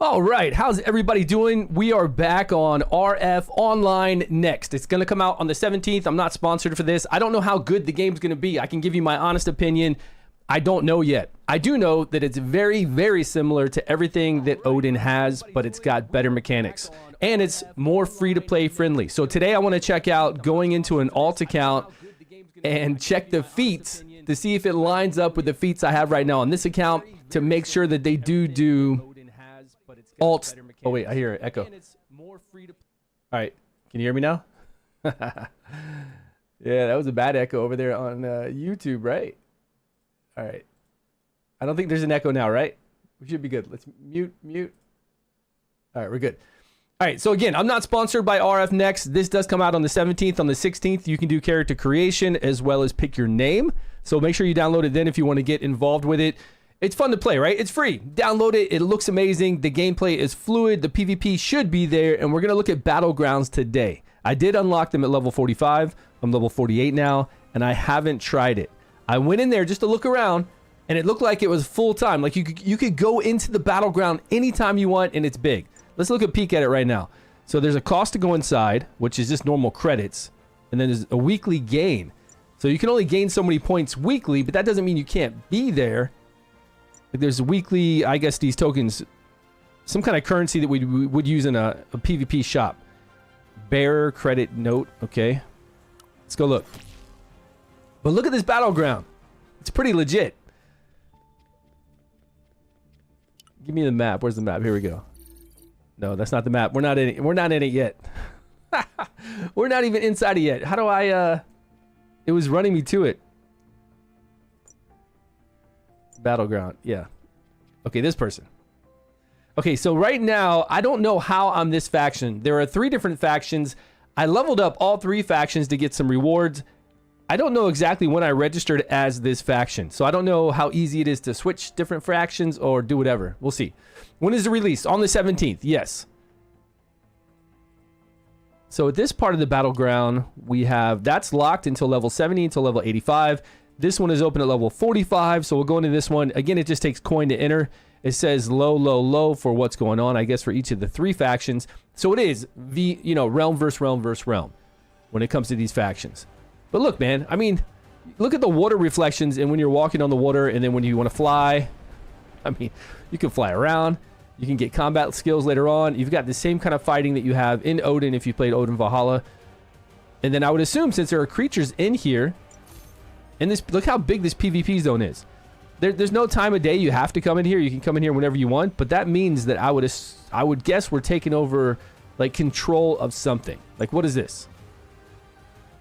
All right, how's everybody doing? We are back on RF Online Next. It's going to come out on the 17th. I'm not sponsored for this. I don't know how good the game's going to be. I can give you my honest opinion. I don't know yet. I do know that it's very, very similar to everything that Odin has, but it's got better mechanics. And it's more free-to-play friendly. So today I want to check out going into an alt account and check the feats to see if it lines up with the feats I have right now on this account to make sure that they do alt. Oh wait, I hear an echo. All right, can you hear me now? Yeah, that was a bad echo over there on YouTube, right? All right. I don't think there's an echo now, right? We should be good. Let's mute. All right, we're good. All right, so again, I'm not sponsored by RF Next. This does come out on the 17th. On the 16th, you can do character creation as well as pick your name. So make sure you download it then if you want to get involved with it. It's fun to play, right? It's free. Download it. It looks amazing. The gameplay is fluid. The PvP should be there. And we're going to look at Battlegrounds today. I did unlock them at level 45. I'm level 48 now, and I haven't tried it. I went in there just to look around, and it looked like it was full time. Like you could go into the Battleground anytime you want, and it's big. Let's look at peek at it right now. So there's a cost to go inside, which is just normal credits. And then there's a weekly gain. So you can only gain so many points weekly, but that doesn't mean you can't be there. Like there's weekly, I guess these tokens, some kind of currency that we would use in a PvP shop. Bearer credit note. Okay. Let's go look. But look at this Battleground. It's pretty legit. Give me the map. Where's the map? Here we go. No, that's not the map. We're not in it. We're not in it yet. We're not even inside it yet. How do I it was running me to it. Battleground. Yeah. Okay, this person. Okay, so right now, I don't know how I'm this faction. There are 3 different factions. I leveled up all 3 factions to get some rewards. I don't know exactly when I registered as this faction. So I don't know how easy it is to switch different factions or do whatever. We'll see. When is the release? On the 17th. Yes. So at this part of the Battleground, we have, that's locked until level 70, until level 85. This one is open at level 45, so we'll go into this one. Again, it just takes coin to enter. It says low, low, low for what's going on, I guess, for each of the 3 factions. So it is, realm versus realm versus realm when it comes to these factions. But look, man, I mean, look at the water reflections and when you're walking on the water and then when you want to fly. I mean, you can fly around. You can get combat skills later on. You've got the same kind of fighting that you have in Odin if you played Odin Valhalla. And then I would assume since there are creatures in here, and this, look how big this PvP zone is. There's no time of day you have to come in here. You can come in here whenever you want, but that means that I would guess we're taking over like control of something. Like what is this?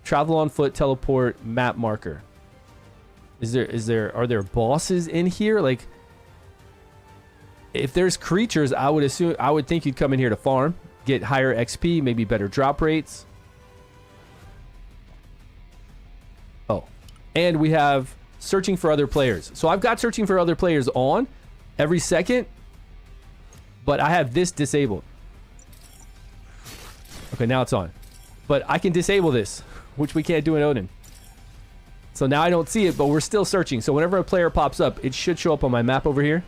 Travel on foot, teleport, map marker. Are there bosses in here? Like if there's creatures, I would think you'd come in here to farm, get higher XP, maybe better drop rates. Oh. And we have searching for other players. So I've got searching for other players on every second, but I have this disabled. Okay, now it's on. But I can disable this, which we can't do in Odin. So now I don't see it, but we're still searching. So whenever a player pops up, it should show up on my map over here.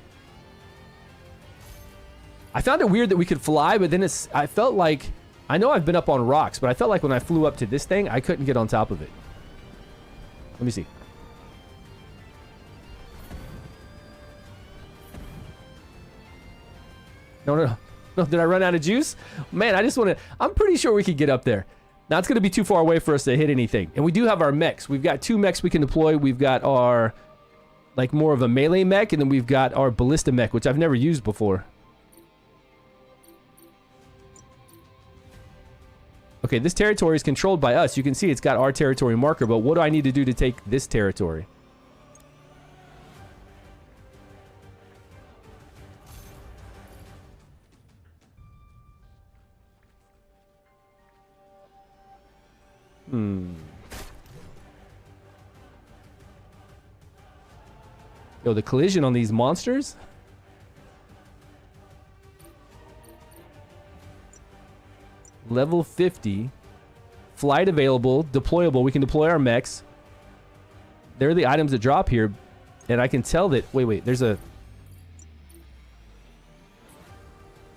I found it weird that we could fly, but then I felt like, I know I've been up on rocks, but I felt like when I flew up to this thing, I couldn't get on top of it. Let me see. No. Did I run out of juice? Man, I just want to... I'm pretty sure we could get up there. Now, it's going to be too far away for us to hit anything. And we do have our mechs. We've got 2 mechs we can deploy. We've got our... like, more of a melee mech. And then we've got our ballista mech, which I've never used before. Okay, this territory is controlled by us. You can see it's got our territory marker, but what do I need to do to take this territory? Yo, the collision on these monsters? Level 50. Flight available. Deployable. We can deploy our mechs. They're the items that drop here. And I can tell that... Wait. There's a...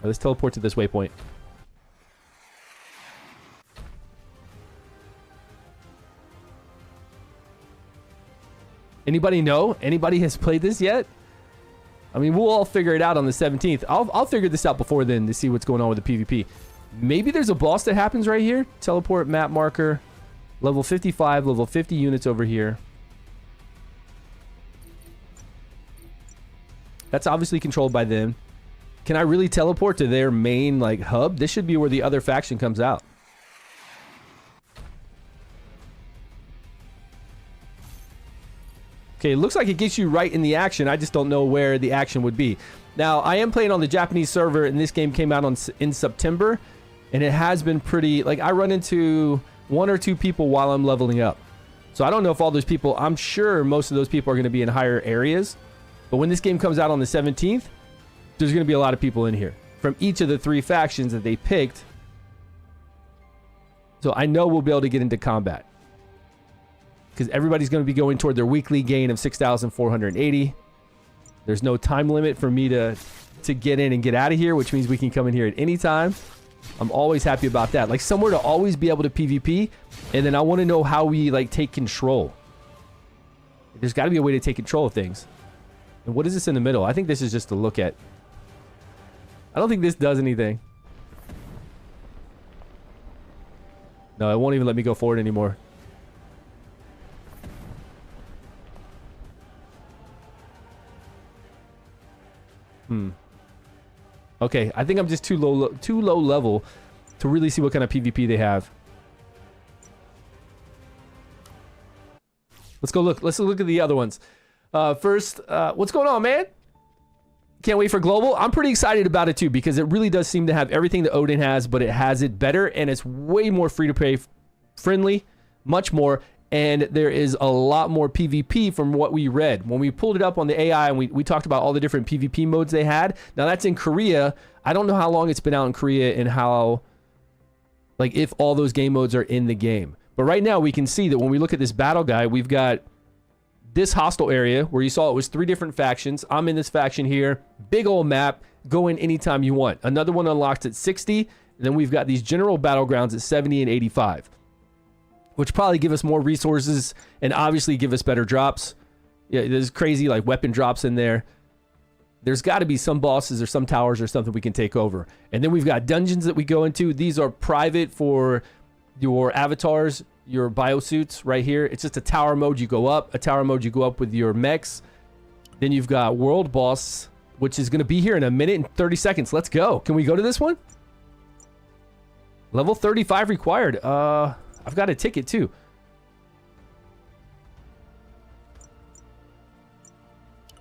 Let's teleport to this waypoint. Anybody know? Anybody has played this yet? I mean, we'll all figure it out on the 17th. I'll figure this out before then to see what's going on with the PvP. Maybe there's a boss that happens right here. Teleport map marker. Level 55, level 50 units over here. That's obviously controlled by them. Can I really teleport to their main, like, hub? This should be where the other faction comes out. Okay, it looks like it gets you right in the action. I just don't know where the action would be. Now, I am playing on the Japanese server, and this game came out in September, and it has been pretty... Like, I run into 1 or 2 people while I'm leveling up. So I don't know if all those people... I'm sure most of those people are going to be in higher areas. But when this game comes out on the 17th, there's going to be a lot of people in here from each of the 3 factions that they picked. So I know we'll be able to get into combat. Because everybody's going to be going toward their weekly gain of 6,480. There's no time limit for me to get in and get out of here, which means we can come in here at any time. I'm always happy about that. Like, somewhere to always be able to PvP. And then I want to know how we, like, take control. There's got to be a way to take control of things. And what is this in the middle? I think this is just to look at. I don't think this does anything. No, it won't even let me go forward anymore. Okay, I think I'm just too low level to really see what kind of PvP they have. Let's go look. Let's look at the other ones. First, what's going on, man? Can't wait for global. I'm pretty excited about it too, because it really does seem to have everything that Odin has, but it has it better, and it's way more free-to-play friendly, much more. And there is a lot more PvP from what we read. When we pulled it up on the AI and we talked about all the different PvP modes they had. Now that's in Korea. I don't know how long it's been out in Korea and how, like, if all those game modes are in the game. But right now we can see that when we look at this battle guide, we've got this hostile area where you saw it was 3 different factions. I'm in this faction here. Big old map. Go in anytime you want. Another one unlocked at 60. And then we've got these general battlegrounds at 70 and 85. Which probably give us more resources and obviously give us better drops. Yeah, there's crazy like weapon drops in there. There's got to be some bosses or some towers or something we can take over. And then we've got dungeons that we go into. These are private for your avatars, your biosuits right here. It's just a tower mode. You go up. A tower mode, you go up with your mechs. Then you've got world boss, which is going to be here in a minute and 30 seconds. Let's go. Can we go to this one? Level 35 required. I've got a ticket too.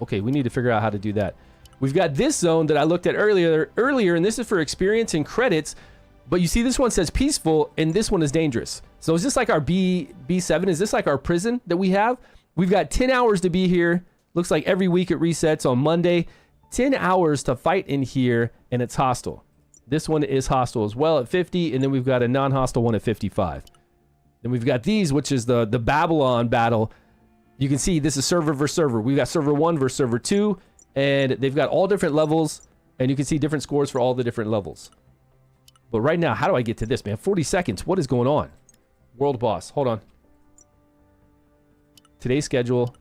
Okay, we need to figure out how to do that. We've got this zone that I looked at earlier, and this is for experience and credits. But you see, this one says peaceful, and this one is dangerous. So is this like our B7? Is this like our prison that we have? We've got 10 hours to be here. Looks like every week it resets on Monday. 10 hours to fight in here, and it's hostile. This one is hostile as well at 50, and then we've got a non-hostile one at 55. Then we've got these, which is the Babylon battle. You can see this is server versus server. We've got server 1 versus server 2, and they've got all different levels, and you can see different scores for all the different levels. But right now, how do I get to this, man? 40 seconds. What is going on? World boss. Hold on. Today's schedule.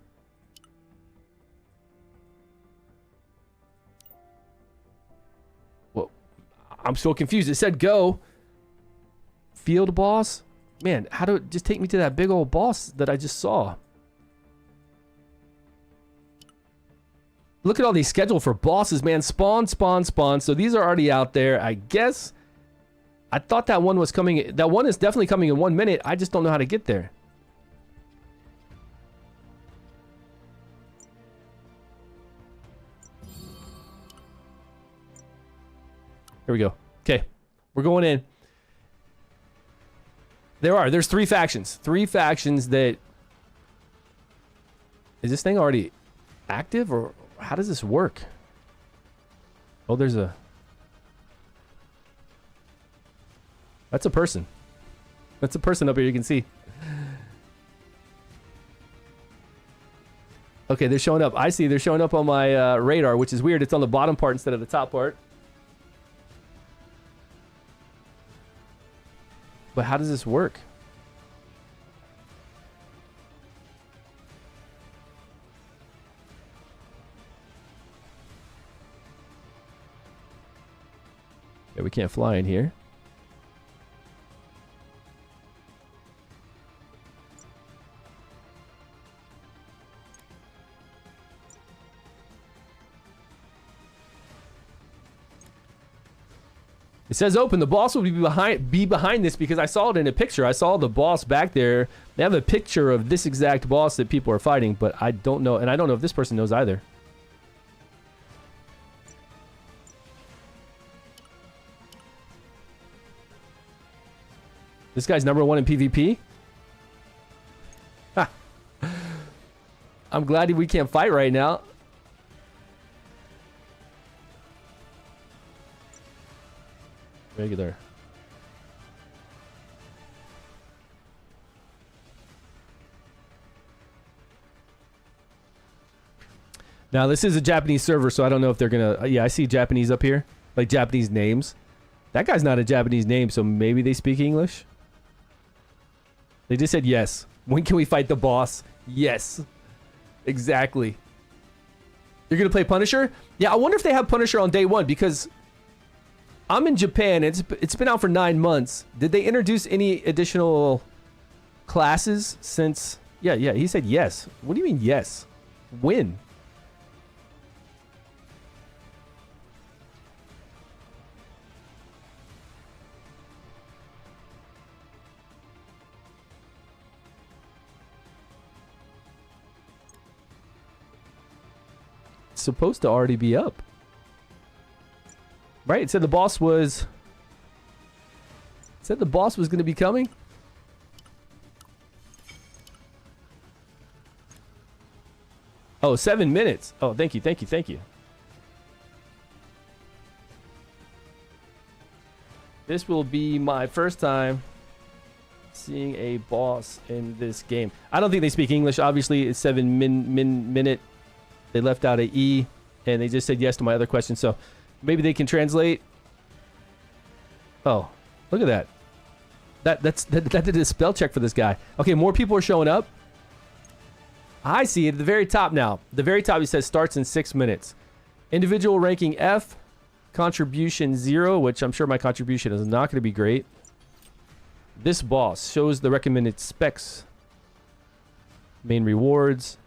Well, I'm so confused. It said go. Field boss. Man, how do it just take me to that big old boss that I just saw? Look at all these scheduled for bosses, man. Spawn, spawn, spawn. So these are already out there, I guess. I thought that one was coming. That one is definitely coming in 1 minute. I just don't know how to get there. Here we go. Okay, we're going in. There's 3 factions. 3 factions that... Is this thing already active, or how does this work? Oh, there's a... That's a person. That's a person up here, you can see. Okay, they're showing up. I see they're showing up on my radar, which is weird. It's on the bottom part instead of the top part. But how does this work? Yeah, we can't fly in here. It says open. The boss will be behind this because I saw it in a picture. I saw the boss back there. They have a picture of this exact boss that people are fighting, but I don't know, and I don't know if this person knows either. This guy's #1 in PvP? Ha. I'm glad we can't fight right now. Regular. Now this is a Japanese server, so I don't know if they're gonna. Yeah, I see Japanese up here, like Japanese names. That guy's not a Japanese name, so maybe they speak English. They just said yes. When can we fight the boss? Yes, exactly. You're gonna play Punisher? Yeah, I wonder if they have Punisher on day one because I'm in Japan. It's been out for 9 months. Did they introduce any additional classes since? Yeah, he said yes. What do you mean yes? When? It's supposed to already be up. Right, it said the boss was... It said the boss was going to be coming. Oh, 7 minutes. Oh, thank you. This will be my first time seeing a boss in this game. I don't think they speak English. Obviously, it's 7 minute. They left out a E, and they just said yes to my other question, so... Maybe they can translate. Oh, look at that. That did a spell check for this guy. Okay, more people are showing up. I see it at the very top now. The very top, it says starts in 6 minutes. Individual ranking F. Contribution 0, which I'm sure my contribution is not going to be great. This boss shows the recommended specs. Main rewards.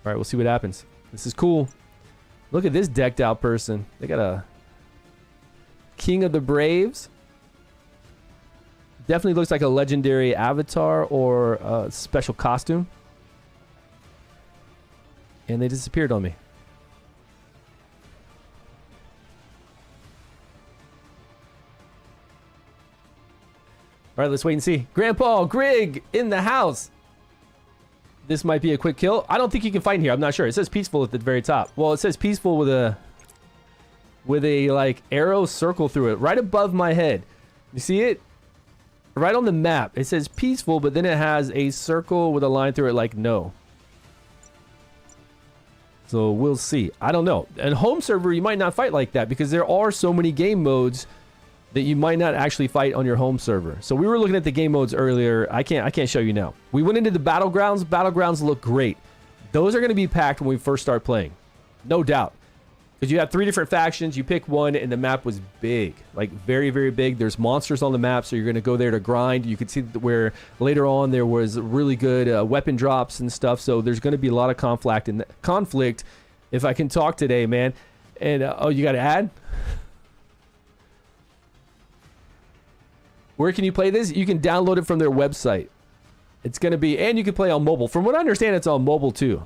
All right, we'll see what happens. This is cool. Look at this decked out person. They got a King of the Braves. Definitely looks like a legendary avatar or a special costume. And they disappeared on me. All right, let's wait and see. Grandpa Grig in the house. This might be a quick kill. I don't think you can fight in here. I'm not sure. It says peaceful at the very top. Well, it says peaceful with a like arrow circle through it right above my head. You see it? Right on the map. It says peaceful, but then it has a circle with a line through it like no. So we'll see. I don't know. And home server, you might not fight like that because there are so many game modes that you might not actually fight on your home server. So we were looking at the game modes earlier. I can't show you now. We went into the battlegrounds. Battlegrounds look great. Those are going to be packed when we first start playing. No doubt. Because you have 3 different factions. You pick one and the map was big. Like very, very big. There's monsters on the map, so you're going to go there to grind. You can see where later on there was really good weapon drops and stuff. So there's going to be a lot of conflict if I can talk today, man. And oh, you got to add? Where can you play this? You can download it from their website. It's going to be, and you can play on mobile. From what I understand, it's on mobile too.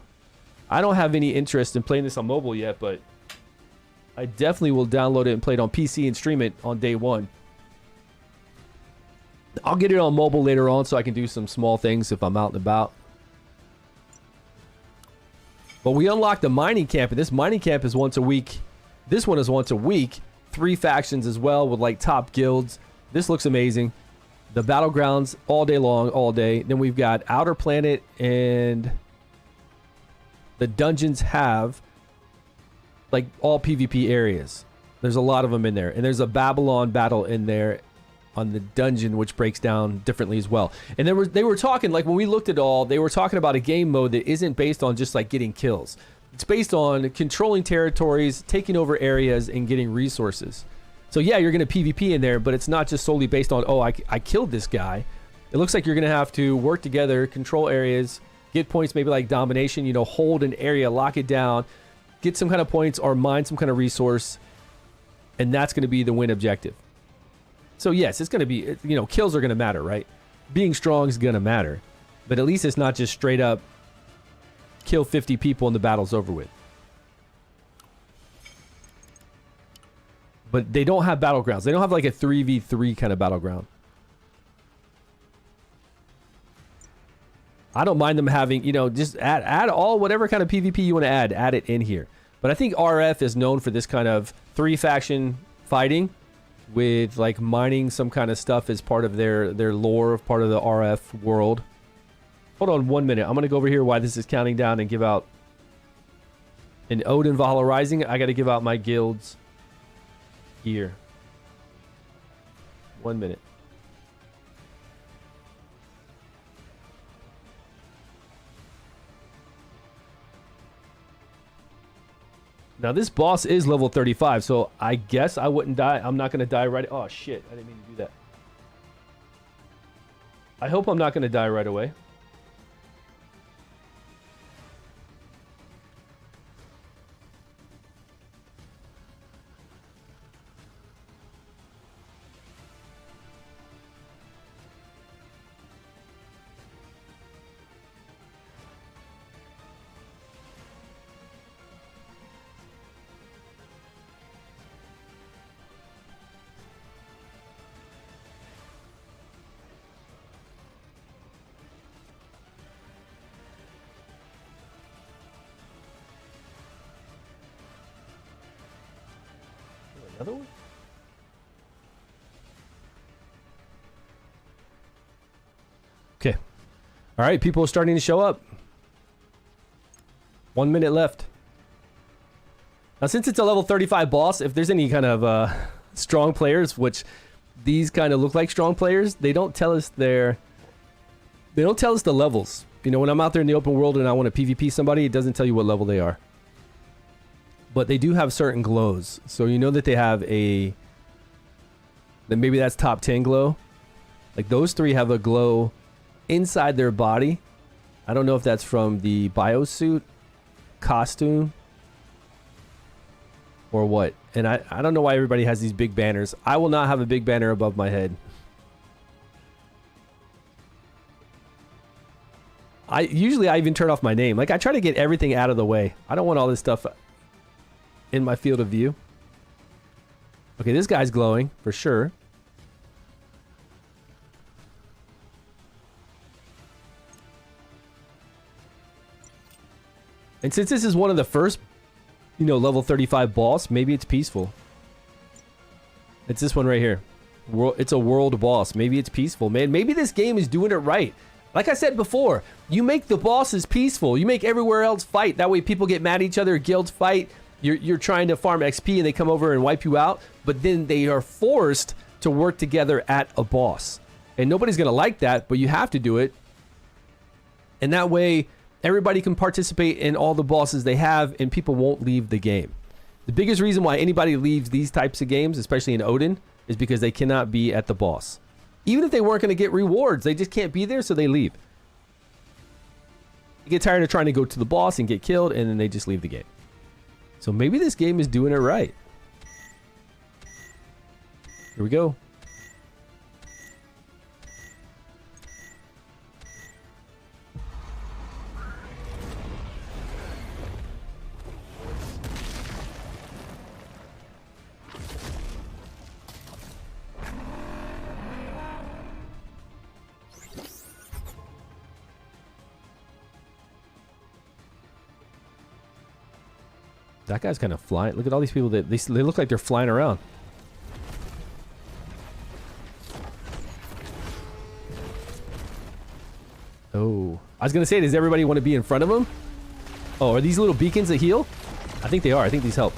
I don't have any interest in playing this on mobile yet, but I definitely will download it and play it on PC and stream it on day one. I'll get it on mobile later on so I can do some small things if I'm out and about. But we unlocked the mining camp, and this mining camp is once a week. This one is once a week. 3 factions as well with like top guilds. This looks amazing. The battlegrounds all day long, all day. Then we've got Outer Planet, and the dungeons have like all PvP areas. There's a lot of them in there. And there's a Babylon battle in there on the dungeon, which breaks down differently as well. And they were talking, like when we looked at all, they were talking about a game mode that isn't based on just like getting kills. It's based on controlling territories, taking over areas, and getting resources. So yeah, you're going to PvP in there, but it's not just solely based on, oh, I killed this guy. It looks like you're going to have to work together, control areas, get points maybe like domination, you know, hold an area, lock it down, get some kind of points or mine some kind of resource, and that's going to be the win objective. So yes, it's going to be, you know, kills are going to matter, right? Being strong is going to matter, but at least it's not just straight up kill 50 people and the battle's over with. But they don't have battlegrounds. They don't have like a 3v3 kind of battleground. I don't mind them having, you know, just add all whatever kind of PvP you want to add it in here. But I think RF is known for this kind of 3-faction fighting with like mining some kind of stuff as part of their lore, part of the RF world. Hold on 1 minute. I'm going to go over here while this is counting down and give out an Odin Valhalla Rising. I got to give out my guild's gear. 1 minute. Now this boss is level 35, so I guess I wouldn't die. I'm not going to die right... Oh, shit. I didn't mean to do that. I hope I'm not going to die right away. Another one? Okay. All right, people are starting to show up. 1 minute left. Now, since it's a level 35 boss, if there's any kind of strong players, which these kind of look like strong players, they don't tell us the levels. You know, when I'm out there in the open world and I want to PvP somebody, it doesn't tell you what level they are. But they do have certain glows. So you know that they have then maybe that's top 10 glow. Like those three have a glow inside their body. I don't know if that's from the biosuit, costume, or what. And I don't know why everybody has these big banners. I will not have a big banner above my head. Usually I even turn off my name. Like I try to get everything out of the way. I don't want all this stuff in my field of view. Okay, this guy's glowing for sure. And since this is one of the first, you know, level 35 boss, maybe it's peaceful. It's this one right here. It's a world boss. Maybe it's peaceful, man. Maybe this game is doing it right. Like I said before, you make the bosses peaceful. You make everywhere else fight. That way people get mad at each other, guilds fight. You're trying to farm XP and they come over and wipe you out, but then they are forced to work together at a boss. And nobody's going to like that, but you have to do it. And that way, everybody can participate in all the bosses they have and people won't leave the game. The biggest reason why anybody leaves these types of games, especially in Odin, is because they cannot be at the boss. Even if they weren't going to get rewards, they just can't be there, so they leave. They get tired of trying to go to the boss and get killed, and then they just leave the game. So maybe this game is doing it right. Here we go. That guy's kind of flying. Look at all these people that they look like they're flying around. Oh, I was gonna say, does everybody want to be in front of him? Oh, are these little beacons that heal? I think they are. I think these help.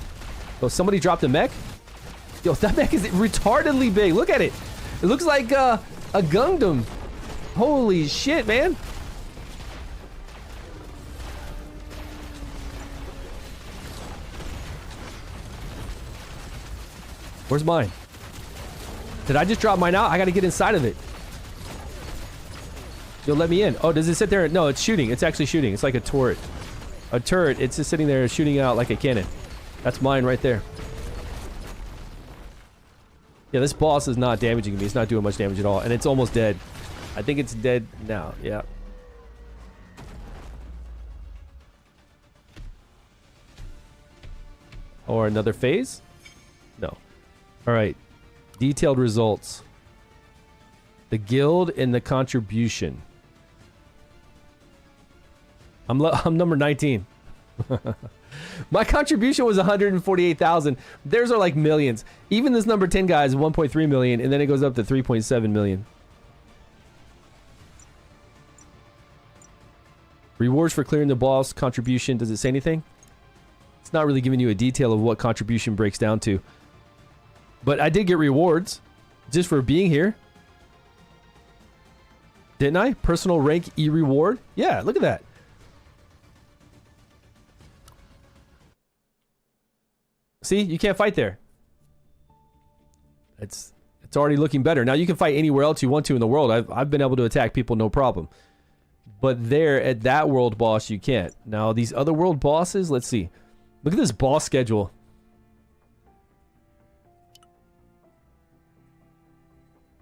Oh, somebody dropped a mech? Yo, that mech is retardedly big. Look at it. It looks like a Gundam. Holy shit, man. Where's mine? Did I just drop mine out? I gotta get inside of it. You'll let me in. Oh, does it sit there? No, it's shooting. It's actually shooting. It's like a turret. A turret. It's just sitting there shooting out like a cannon. That's mine right there. Yeah, this boss is not damaging me. It's not doing much damage at all. And it's almost dead. I think it's dead now. Yeah. Or another phase? No. Alright. Detailed results. The guild and the contribution. I'm number 19. My contribution was 148,000. Theirs are like millions. Even this number 10 guy is 1.3 million, and then it goes up to 3.7 million. Rewards for clearing the boss. Contribution. Does it say anything? It's not really giving you a detail of what contribution breaks down to. But I did get rewards just for being here. Didn't I? Personal rank E reward. Yeah, look at that. See, you can't fight there. It's already looking better. Now you can fight anywhere else you want to in the world. I've been able to attack people no problem. But there at that world boss you can't. Now these other world bosses, let's see. Look at this boss schedule.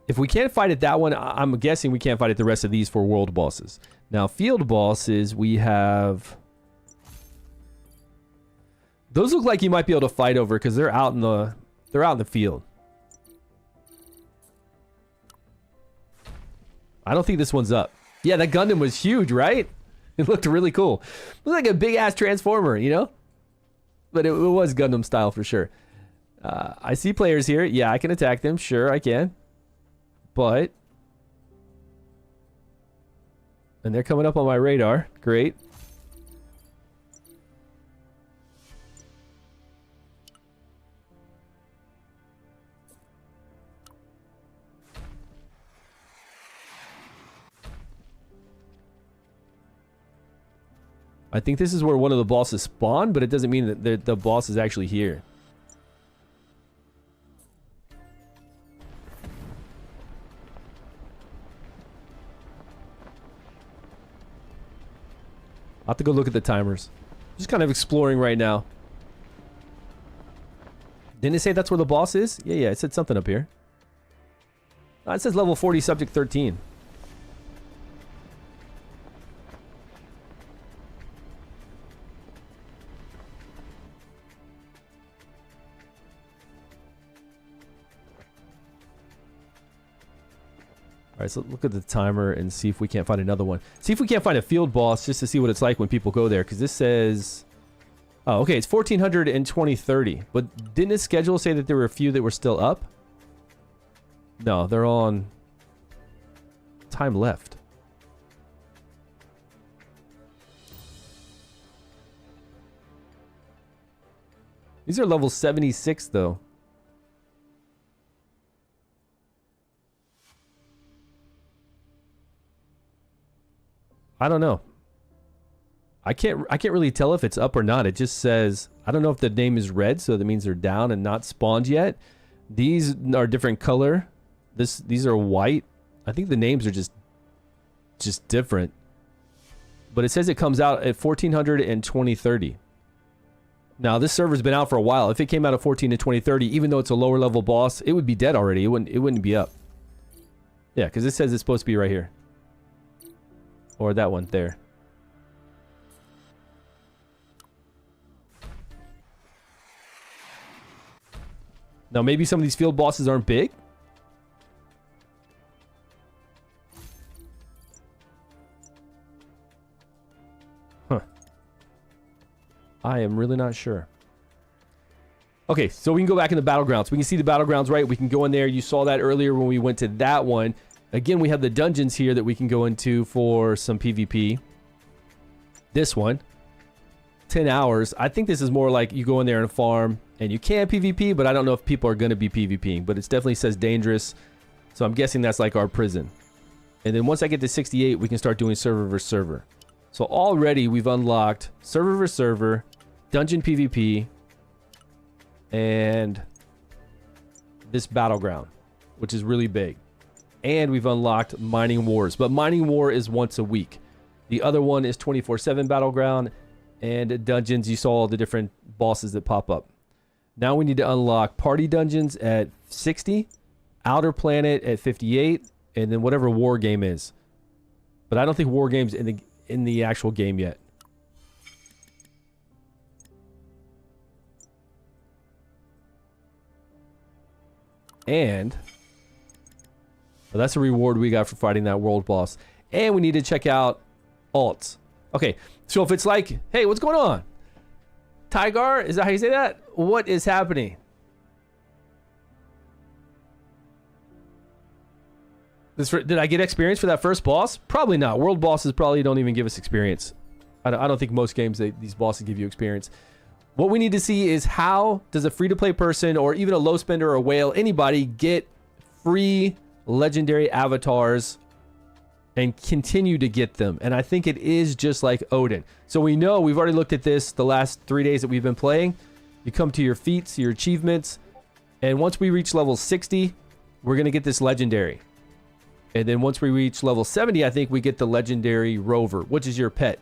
If we can't fight at that one, I'm guessing we can't fight at the rest of these 4 world bosses. Now field bosses, we have... Those look like you might be able to fight over because they're out in the field. I don't think this one's up. Yeah, that Gundam was huge, right? It looked really cool. It looked like a big ass transformer, you know? But it was Gundam style for sure. I see players here. Yeah, I can attack them. Sure, I can. But and they're coming up on my radar. Great. I think this is where one of the bosses spawn, but it doesn't mean that the boss is actually here. I'll have to go look at the timers. Just kind of exploring right now. Didn't it say that's where the boss is? Yeah, it said something up here. Oh, it says level 40, subject 13. Alright, so look at the timer and see if we can't find another one. See if we can't find a field boss just to see what it's like when people go there. Because this says... Oh, okay, it's 1400 and 2030. But didn't its schedule say that there were a few that were still up? No, they're on... time left. These are level 76 though. I don't know. I can't really tell if it's up or not. It just says, I don't know if the name is red, so that means they're down and not spawned yet. These are different color. These are white. I think the names are just different. But it says it comes out at 1400 and 2030. Now this server's been out for a while. If it came out at 14 and 2030, even though it's a lower level boss, it would be dead already. It wouldn't be up. Yeah, because it says it's supposed to be right here. Or that one there. Now maybe some of these field bosses aren't big. Huh. I am really not sure. Okay, so we can go back in the battlegrounds. We can see the battlegrounds, right? We can go in there. You saw that earlier when we went to that one. Again, we have the dungeons here that we can go into for some PvP. This one. 10 hours. I think this is more like you go in there and farm, and you can PvP, but I don't know if people are going to be PvPing. But it definitely says dangerous, so I'm guessing that's like our prison. And then once I get to 68, we can start doing server versus server. So already we've unlocked server versus server, dungeon PvP, and this battleground, which is really big. And we've unlocked mining wars, but mining war is once a week. The other one is 24/7 battleground, and dungeons, you saw all the different bosses that pop up. Now we need to unlock party dungeons at 60, outer planet at 58, and then whatever war game is. But I don't think war game's in the actual game yet. And well, that's a reward we got for fighting that world boss. And we need to check out alts. Okay, so if it's like, hey, what's going on? Tygar, is that how you say that? What is happening? Did I get experience for that first boss? Probably not. World bosses probably don't even give us experience. I don't think most games, these bosses give you experience. What we need to see is how does a free-to-play person or even a low spender or a whale, anybody, get free legendary avatars and continue to get them. And I think it is just like Odin. So we know, we've already looked at this the last 3 days that we've been playing. You come to your feats, your achievements, and once we reach level 60, we're going to get this legendary. And then once we reach level 70, I think we get the legendary rover, which is your pet.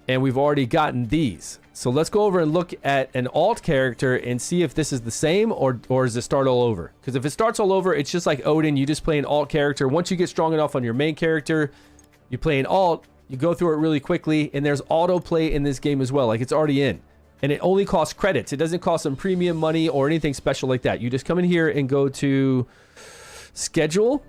And we've already gotten these. So let's go over and look at an alt character and see if this is the same or does it start all over? Because if it starts all over, it's just like Odin. You just play an alt character. Once you get strong enough on your main character, you play an alt, you go through it really quickly, and there's autoplay in this game as well. Like, it's already in. And it only costs credits. It doesn't cost some premium money or anything special like that. You just come in here and go to schedule,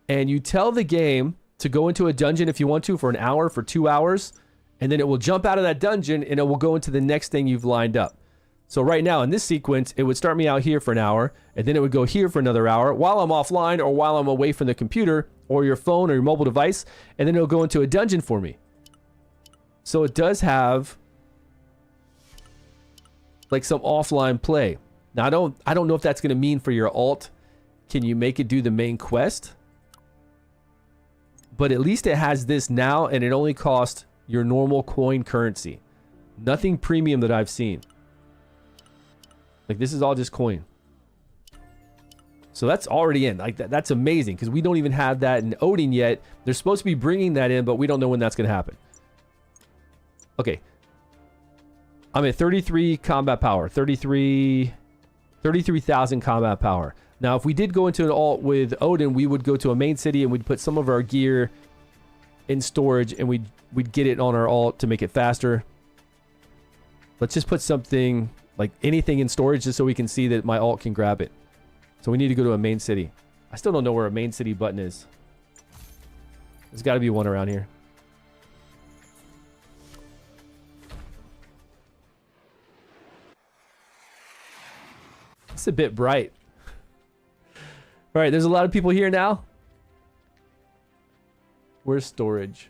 and you tell the game to go into a dungeon if you want to for an hour, for 2 hours, and then it will jump out of that dungeon and it will go into the next thing you've lined up. So right now in this sequence, it would start me out here for an hour, and then it would go here for another hour while I'm offline or while I'm away from the computer or your phone or your mobile device, and then it'll go into a dungeon for me. So it does have like some offline play. Now I don't know if that's going to mean for your alt, can you make it do the main quest? But at least it has this now, and it only costs your normal coin currency. Nothing premium that I've seen. Like, this is all just coin. So that's already in. Like, that's amazing, because we don't even have that in Odin yet. They're supposed to be bringing that in, but we don't know when that's going to happen. Okay. I'm at 33 combat power. 33,000 combat power. Now, if we did go into an alt with Odin, we would go to a main city and we'd put some of our gear in storage, and we'd get it on our alt to make it faster. Let's just put something, like anything in storage, just so we can see that my alt can grab it. So we need to go to a main city. I still don't know where a main city button is. There's got to be one around here. It's a bit bright. All right, there's a lot of people here now. Where's storage?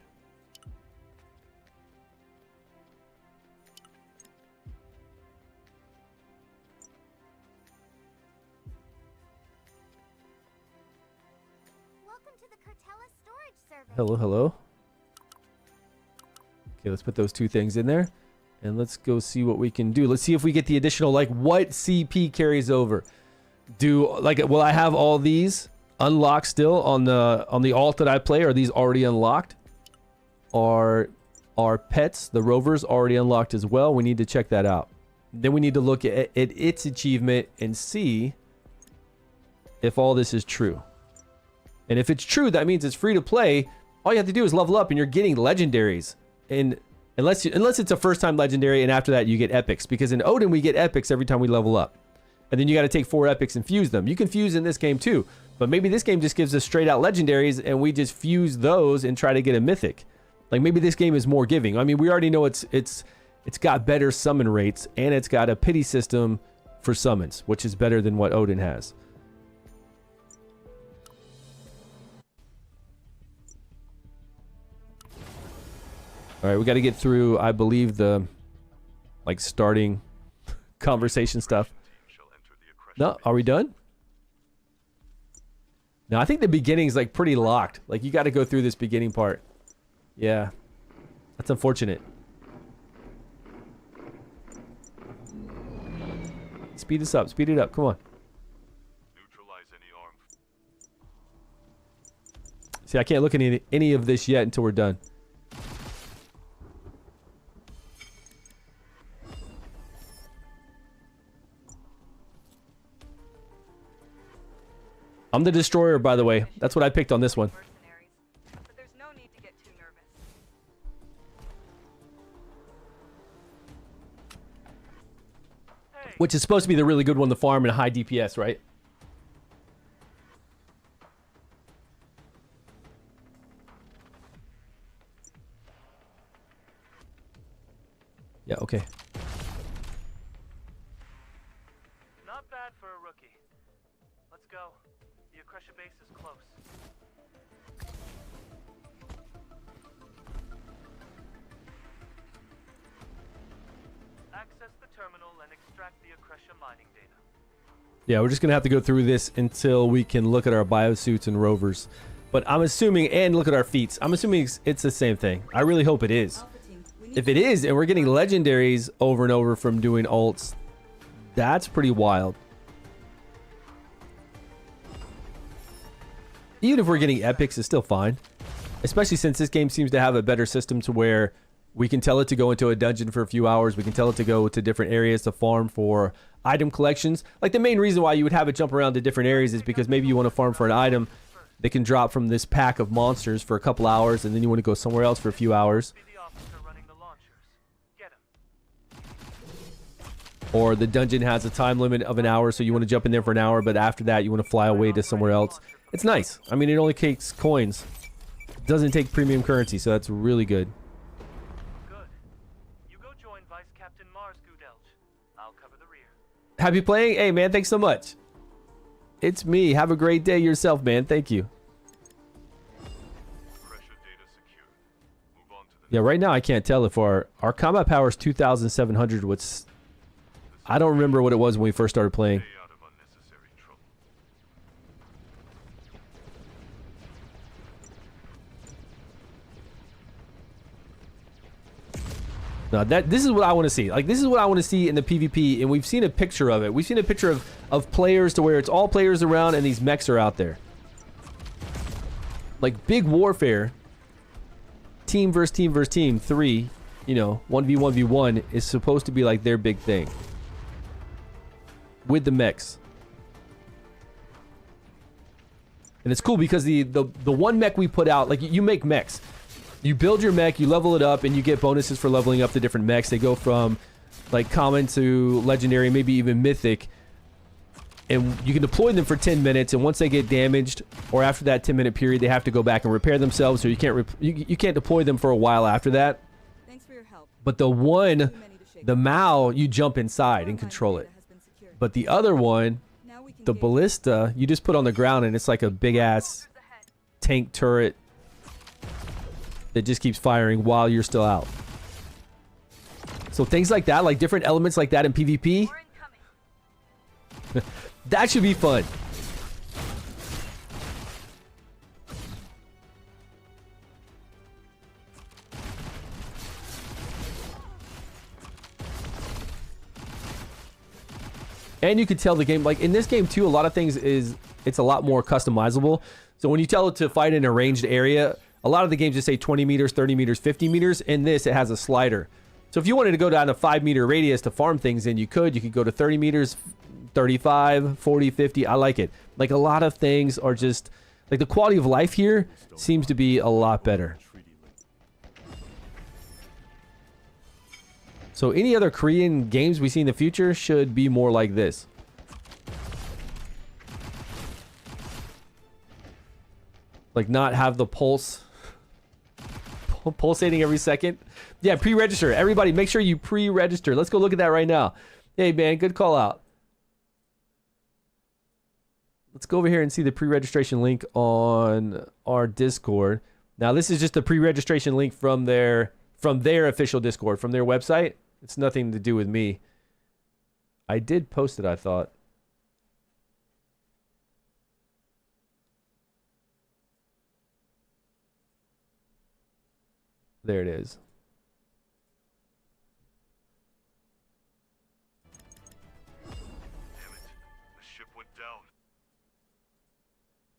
Welcome to the Cartella storage service. Hello, hello. Okay, let's put those two things in there. And let's go see what we can do. Let's see if we get the additional, like, what CP carries over. Will I have all these unlocked still on the alt that I play? Are these already unlocked? Are our pets, the rovers, already unlocked as well? We need to check that out. Then we need to look at its achievement and see if all this is true. And if it's true, that means it's free to play. All you have to do is level up, and you're getting legendaries. And unless it's a first time legendary, and after that you get epics, because in Odin we get epics every time we level up. And then you got to take 4 epics and fuse them. You can fuse in this game too, but maybe this game just gives us straight out legendaries and we just fuse those and try to get a mythic. Like, maybe this game is more giving. I mean, we already know it's got better summon rates, and it's got a pity system for summons, which is better than what Odin has. All right, we got to get through, I believe, the like starting conversation stuff. No, are we done? No, I think the beginning's like pretty locked. Like you got to go through this beginning part. Yeah, that's unfortunate. Speed this up. Speed it up. Come on. See, I can't look at any of this yet until we're done. I'm the destroyer, by the way. That's what I picked on this one. But there's no need to get too nervous. Which is supposed to be the really good one to farm in high DPS, right? Yeah, okay. Not bad for a rookie. Let's go. The Akrusha base is close. Access the terminal and extract the Akrusha mining data. Yeah, we're just gonna have to go through this until we can look at our biosuits and rovers. But I'm assuming, and look at our feats. I'm assuming it's the same thing. I really hope it is. If it is, and we're getting legendaries over and over from doing ults, that's pretty wild. Even if we're getting epics, it's still fine. Especially since this game seems to have a better system to where we can tell it to go into a dungeon for a few hours. We can tell it to go to different areas to farm for item collections. Like the main reason why you would have it jump around to different areas is because maybe you want to farm for an item that can drop from this pack of monsters for a couple hours, and then you want to go somewhere else for a few hours. Or the dungeon has a time limit of an hour, so you want to jump in there for an hour, but after that you want to fly away to somewhere else. It's nice. I mean, it only takes coins. It doesn't take premium currency, so that's really good. Good. You go join Vice Captain Mars Gudelch. I'll cover the rear. Happy playing? Hey, man, thanks so much. It's me. Have a great day yourself, man. Thank you. Yeah, right now I can't tell if our combat power is 2,700. What's... I don't remember what it was when we first started playing. Now this is what I want to see. Like, this is what I want to see in the PvP, and we've seen a picture of it. We've seen a picture of players to where it's all players around and these mechs are out there. Like big warfare. Team versus team versus team 3, you know, 1v1v1 is supposed to be like their big thing. With the mechs. And it's cool because the one mech we put out, like you make mechs. You build your mech, you level it up, and you get bonuses for leveling up the different mechs. They go from like common to legendary, maybe even mythic. And you can deploy them for 10 minutes, and once they get damaged, or after that 10-minute period, they have to go back and repair themselves, so you can't you can't deploy them for a while after that. Thanks for your help. But the one, the Mao, you jump inside and control it. But the other one, the ballista, you just put on the ground, and it's like a big-ass tank turret that just keeps firing while you're still out. So things like that, like different elements like that in PvP, that should be fun. And you could tell the game, like in this game too, a lot of things it's a lot more customizable. So when you tell it to fight in a ranged area, a lot of the games just say 20 meters, 30 meters, 50 meters. In this, it has a slider. So if you wanted to go down a 5-meter radius to farm things in, you could go to 30 meters, 35, 40, 50. I like it. Like a lot of things are just, like the quality of life here seems to be a lot better. So any other Korean games we see in the future should be more like this. Like not have the pulse pulsating every second. Yeah, pre-register. Everybody, make sure you pre-register. Let's go look at that right now. Hey, man, good call out. Let's go over here and see the pre-registration link on our Discord. Now, this is just a pre-registration link from their from their official Discord, from their website. It's nothing to do with me. I did post it, I thought. There it is.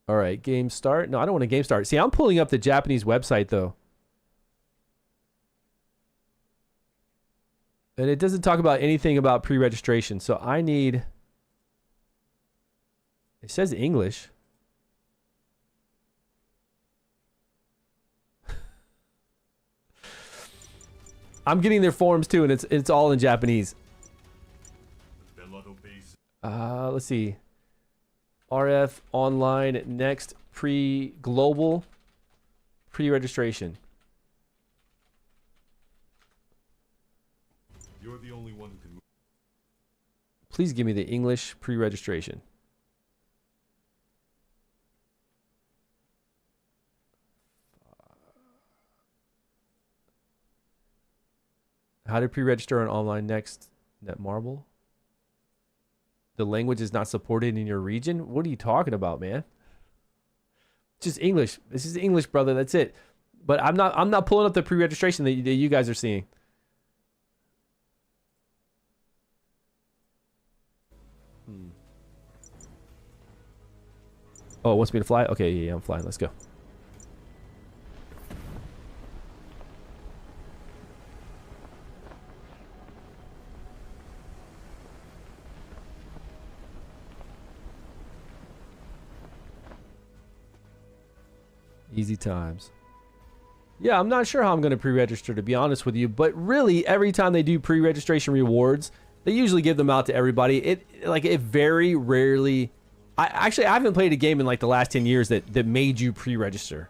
All right, game start. No, I don't want a game start. See, I'm pulling up the Japanese website, though. And it doesn't talk about anything about pre-registration. So I need... It says English. I'm getting their forums, too, and it's all in Japanese. Let's see. RF online next global pre-registration. You're the only one who can move. Please give me the English pre-registration. How to pre-register on online next Netmarble? The language is not supported in your region? What are you talking about, man? Just English. This is English, brother. That's it. But I'm not pulling up the pre-registration that you guys are seeing. Oh, it wants me to fly? Okay, yeah, I'm flying. Let's go. Easy times. Yeah, I'm not sure how I'm going to pre-register, to be honest with you. But really, every time they do pre-registration rewards, they usually give them out to everybody. It very rarely... I haven't played a game in like the last 10 years that made you pre-register.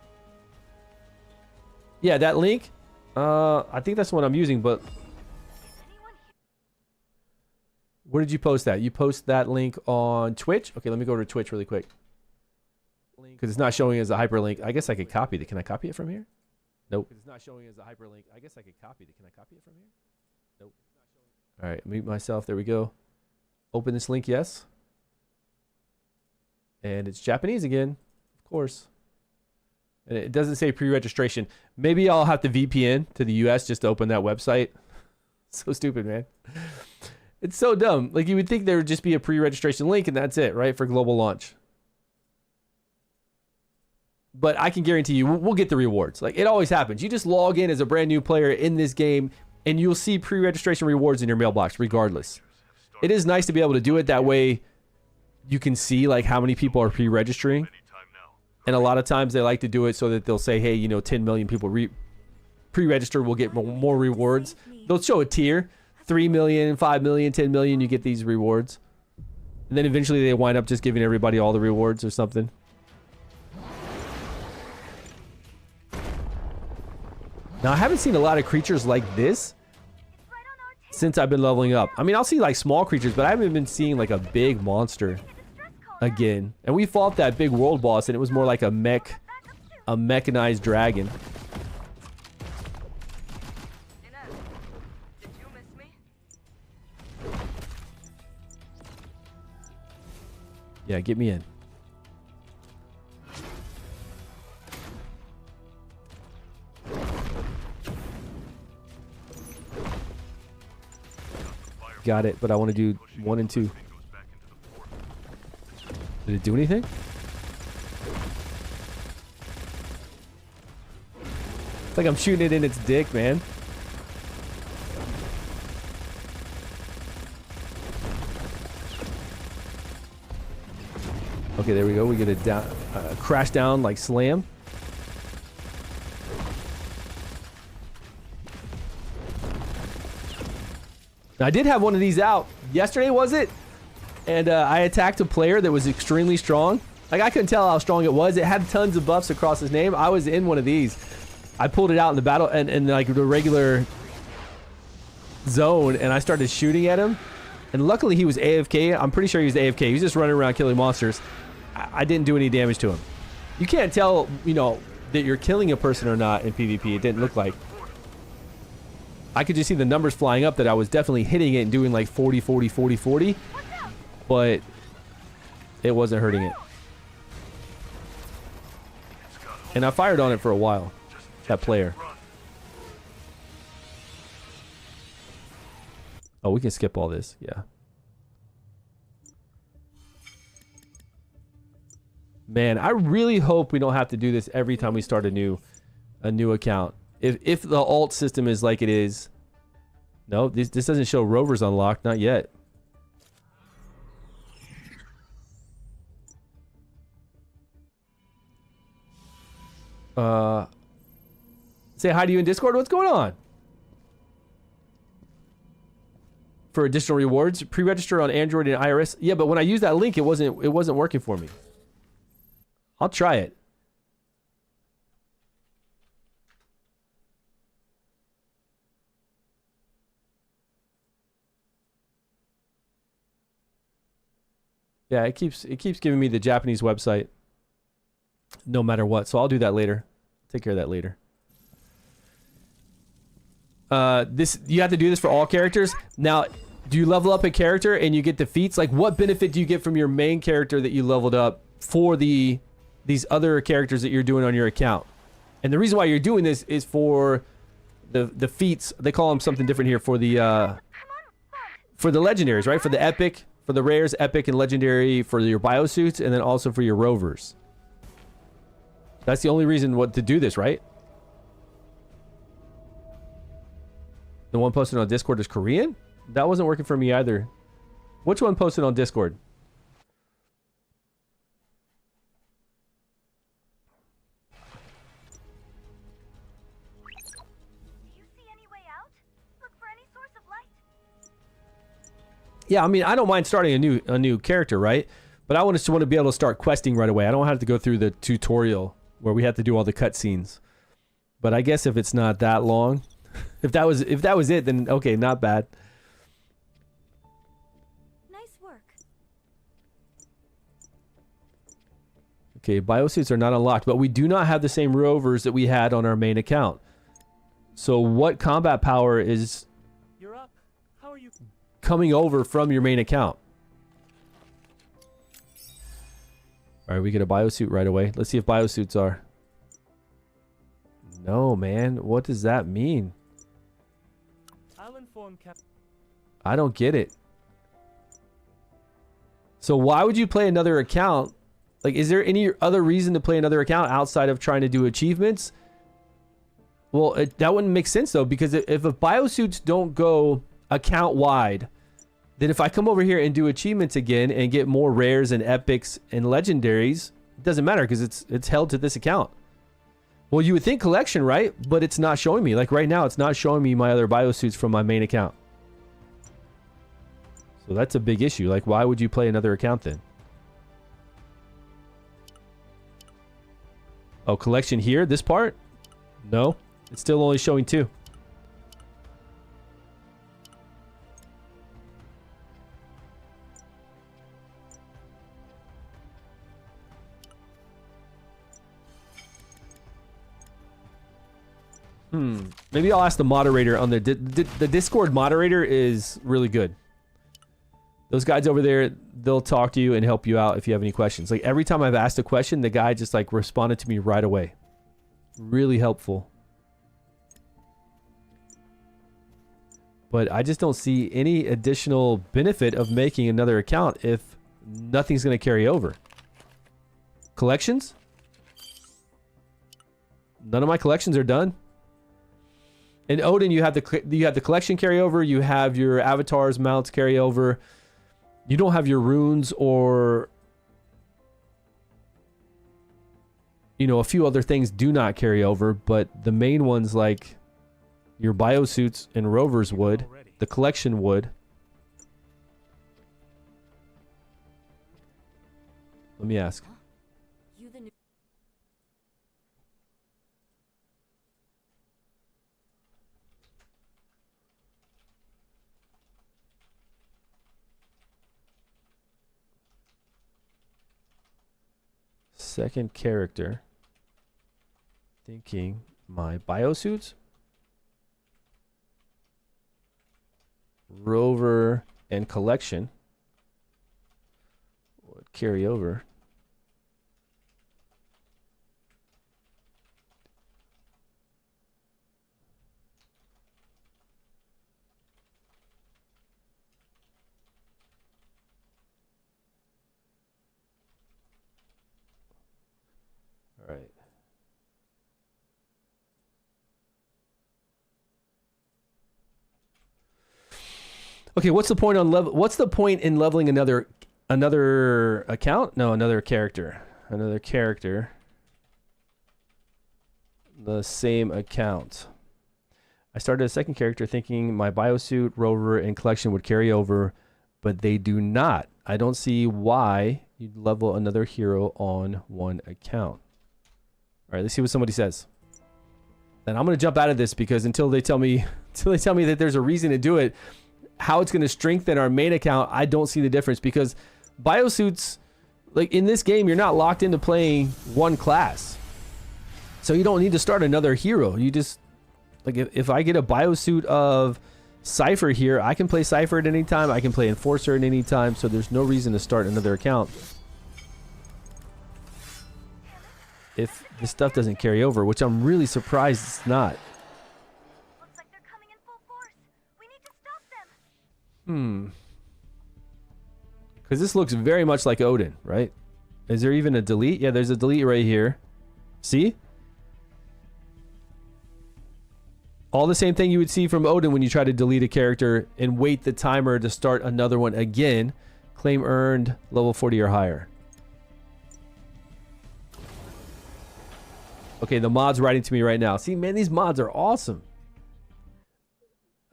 Yeah, that link. I think that's the one I'm using, but... Where did you post that? You post that link on Twitch? Okay, let me go to Twitch really quick. Because it's not showing as a hyperlink. I guess I could copy it. Can I copy it from here? Nope. It's not showing as a hyperlink. I guess I could copy it. Can I copy it from here? Nope. All right, mute myself. There we go. Open this link, yes. And it's Japanese again, of course. And it doesn't say pre-registration. Maybe I'll have to VPN to the US just to open that website. So stupid, man. It's so dumb. Like, you would think there would just be a pre-registration link and that's it, right? For global launch. But I can guarantee you, we'll get the rewards. Like, it always happens. You just log in as a brand new player in this game, and you'll see pre-registration rewards in your mailbox, regardless. It is nice to be able to do it that way. You can see, like, how many people are pre-registering. And a lot of times they like to do it so that they'll say, hey, you know, 10 million people pre-register will get more rewards. They'll show a tier. 3 million, 5 million, 10 million, you get these rewards. And then eventually they wind up just giving everybody all the rewards or something. Now, I haven't seen a lot of creatures like this since I've been leveling up. I mean, I'll see like small creatures, but I haven't been seeing like a big monster again. And we fought that big world boss, and it was more like a mechanized dragon. Did you miss me? Yeah, get me in. Got it, but I want to do 1 and 2. Did it do anything? It's like I'm shooting it in its dick, man. Okay, there we go. We get a crash down like slam. I did have one of these out yesterday, was it? And I attacked a player that was extremely strong. Like, I couldn't tell how strong it was. It had tons of buffs across his name. I was in one of these. I pulled it out in the battle and like the regular zone, and I started shooting at him. And luckily he was AFK. I'm pretty sure he was AFK. He was just running around killing monsters. I didn't do any damage to him. You can't tell, you know, that you're killing a person or not in PvP. It didn't look like. I could just see the numbers flying up that I was definitely hitting it and doing like 40, 40, 40, 40. But it wasn't hurting it. And I fired on it for a while. That player. Oh, we can skip all this. Yeah. Man, I really hope we don't have to do this every time we start a new account. If the alt system is like it is. No, this doesn't show rovers unlocked, not yet. Say hi to you in Discord. What's going on? For additional rewards, pre-register on Android and iOS. Yeah, but when I used that link, it wasn't working for me. I'll try it. Yeah, it keeps giving me the Japanese website no matter what. So I'll do that later. Take care of that later. You have to do this for all characters. Now, do you level up a character and you get defeats? Like, what benefit do you get from your main character that you leveled up for these other characters that you're doing on your account? And the reason why you're doing this is for the feats. They call them something different here for the legendaries, right? For the epic, for the rares, epic and legendary, for your biosuits, and then also for your rovers. That's the only reason to do this, right? The one posted on Discord is Korean? That wasn't working for me either. Which one posted on Discord? Do you see any way out? Look for any source of light. Yeah, I mean, I don't mind starting a new character, right? But I just want to be able to start questing right away. I don't have to go through the tutorial where we have to do all the cutscenes. But I guess if it's not that long, if that was it, then okay, not bad. Nice work. Okay, biosuits are not unlocked, but we do not have the same rovers that we had on our main account. So what combat power is You're up. How are you? coming over from your main account? All right, we get a biosuit right away. Let's see if biosuits are. No, man. What does that mean? I'll inform Captain. I don't get it. So why would you play another account? Like, is there any other reason to play another account outside of trying to do achievements? Well, that wouldn't make sense, though, because if biosuits don't go account-wide, then if I come over here and do achievements again and get more rares and epics and legendaries, it doesn't matter because it's held to this account. Well, you would think collection, right? But it's not showing me. Like right now, it's not showing me my other biosuits from my main account. So that's a big issue. Like, why would you play another account then? Oh, collection here? This part? No. It's still only showing 2. Maybe I'll ask the moderator on the Discord moderator is really good. Those guys over there, they'll talk to you and help you out if you have any questions. Like every time I've asked a question, the guy just like responded to me right away. Really helpful. But I just don't see any additional benefit of making another account if nothing's going to carry over. Collections? None of my collections are done. In Odin, you have the collection carryover. You have your avatars, mounts carryover. You don't have your runes or, you know, a few other things do not carry over. But the main ones like your biosuits and rovers would. The collection would. Let me ask. You the new Second character. Thinking my biosuits? rover, and collection would carry over. All right. Okay, what's the point on level? What's the point in leveling another account? No, another character. Another character. The same account. I started a second character thinking my biosuit, rover, and collection would carry over, but they do not. I don't see why you'd level another hero on one account. All right, let's see what somebody says. And I'm gonna jump out of this because until they tell me that there's a reason to do it, how it's going to strengthen our main account, I don't see the difference, because biosuits, like in this game, you're not locked into playing one class, so you don't need to start another hero. You just, like, if I get a biosuit of Cypher here, I can play Cypher at any time, I can play Enforcer at any time, so there's no reason to start another account if this stuff doesn't carry over, which I'm really surprised it's not. Because this looks very much like Odin, right? Is there even a delete? Yeah, there's a delete right here. See? All the same thing you would see from Odin when you try to delete a character and wait the timer to start another one again. Claim earned, level 40 or higher. Okay, the mod's writing to me right now. See, man, these mods are awesome.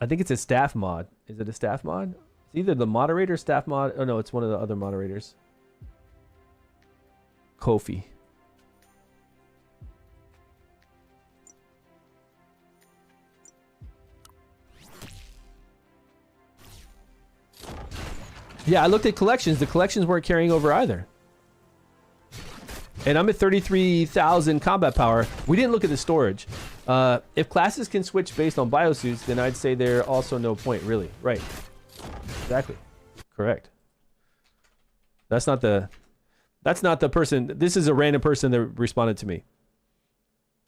I think it's a staff mod. Is it a staff mod? It's either the moderator, staff mod. Oh no, it's one of the other moderators. Kofi. Yeah, I looked at collections. The collections weren't carrying over either. And I'm at 33,000 combat power. We didn't look at the storage. If classes can switch based on biosuits, then I'd say there also no point, really. Right. Exactly. Correct. That's not the person. This is a random person that responded to me.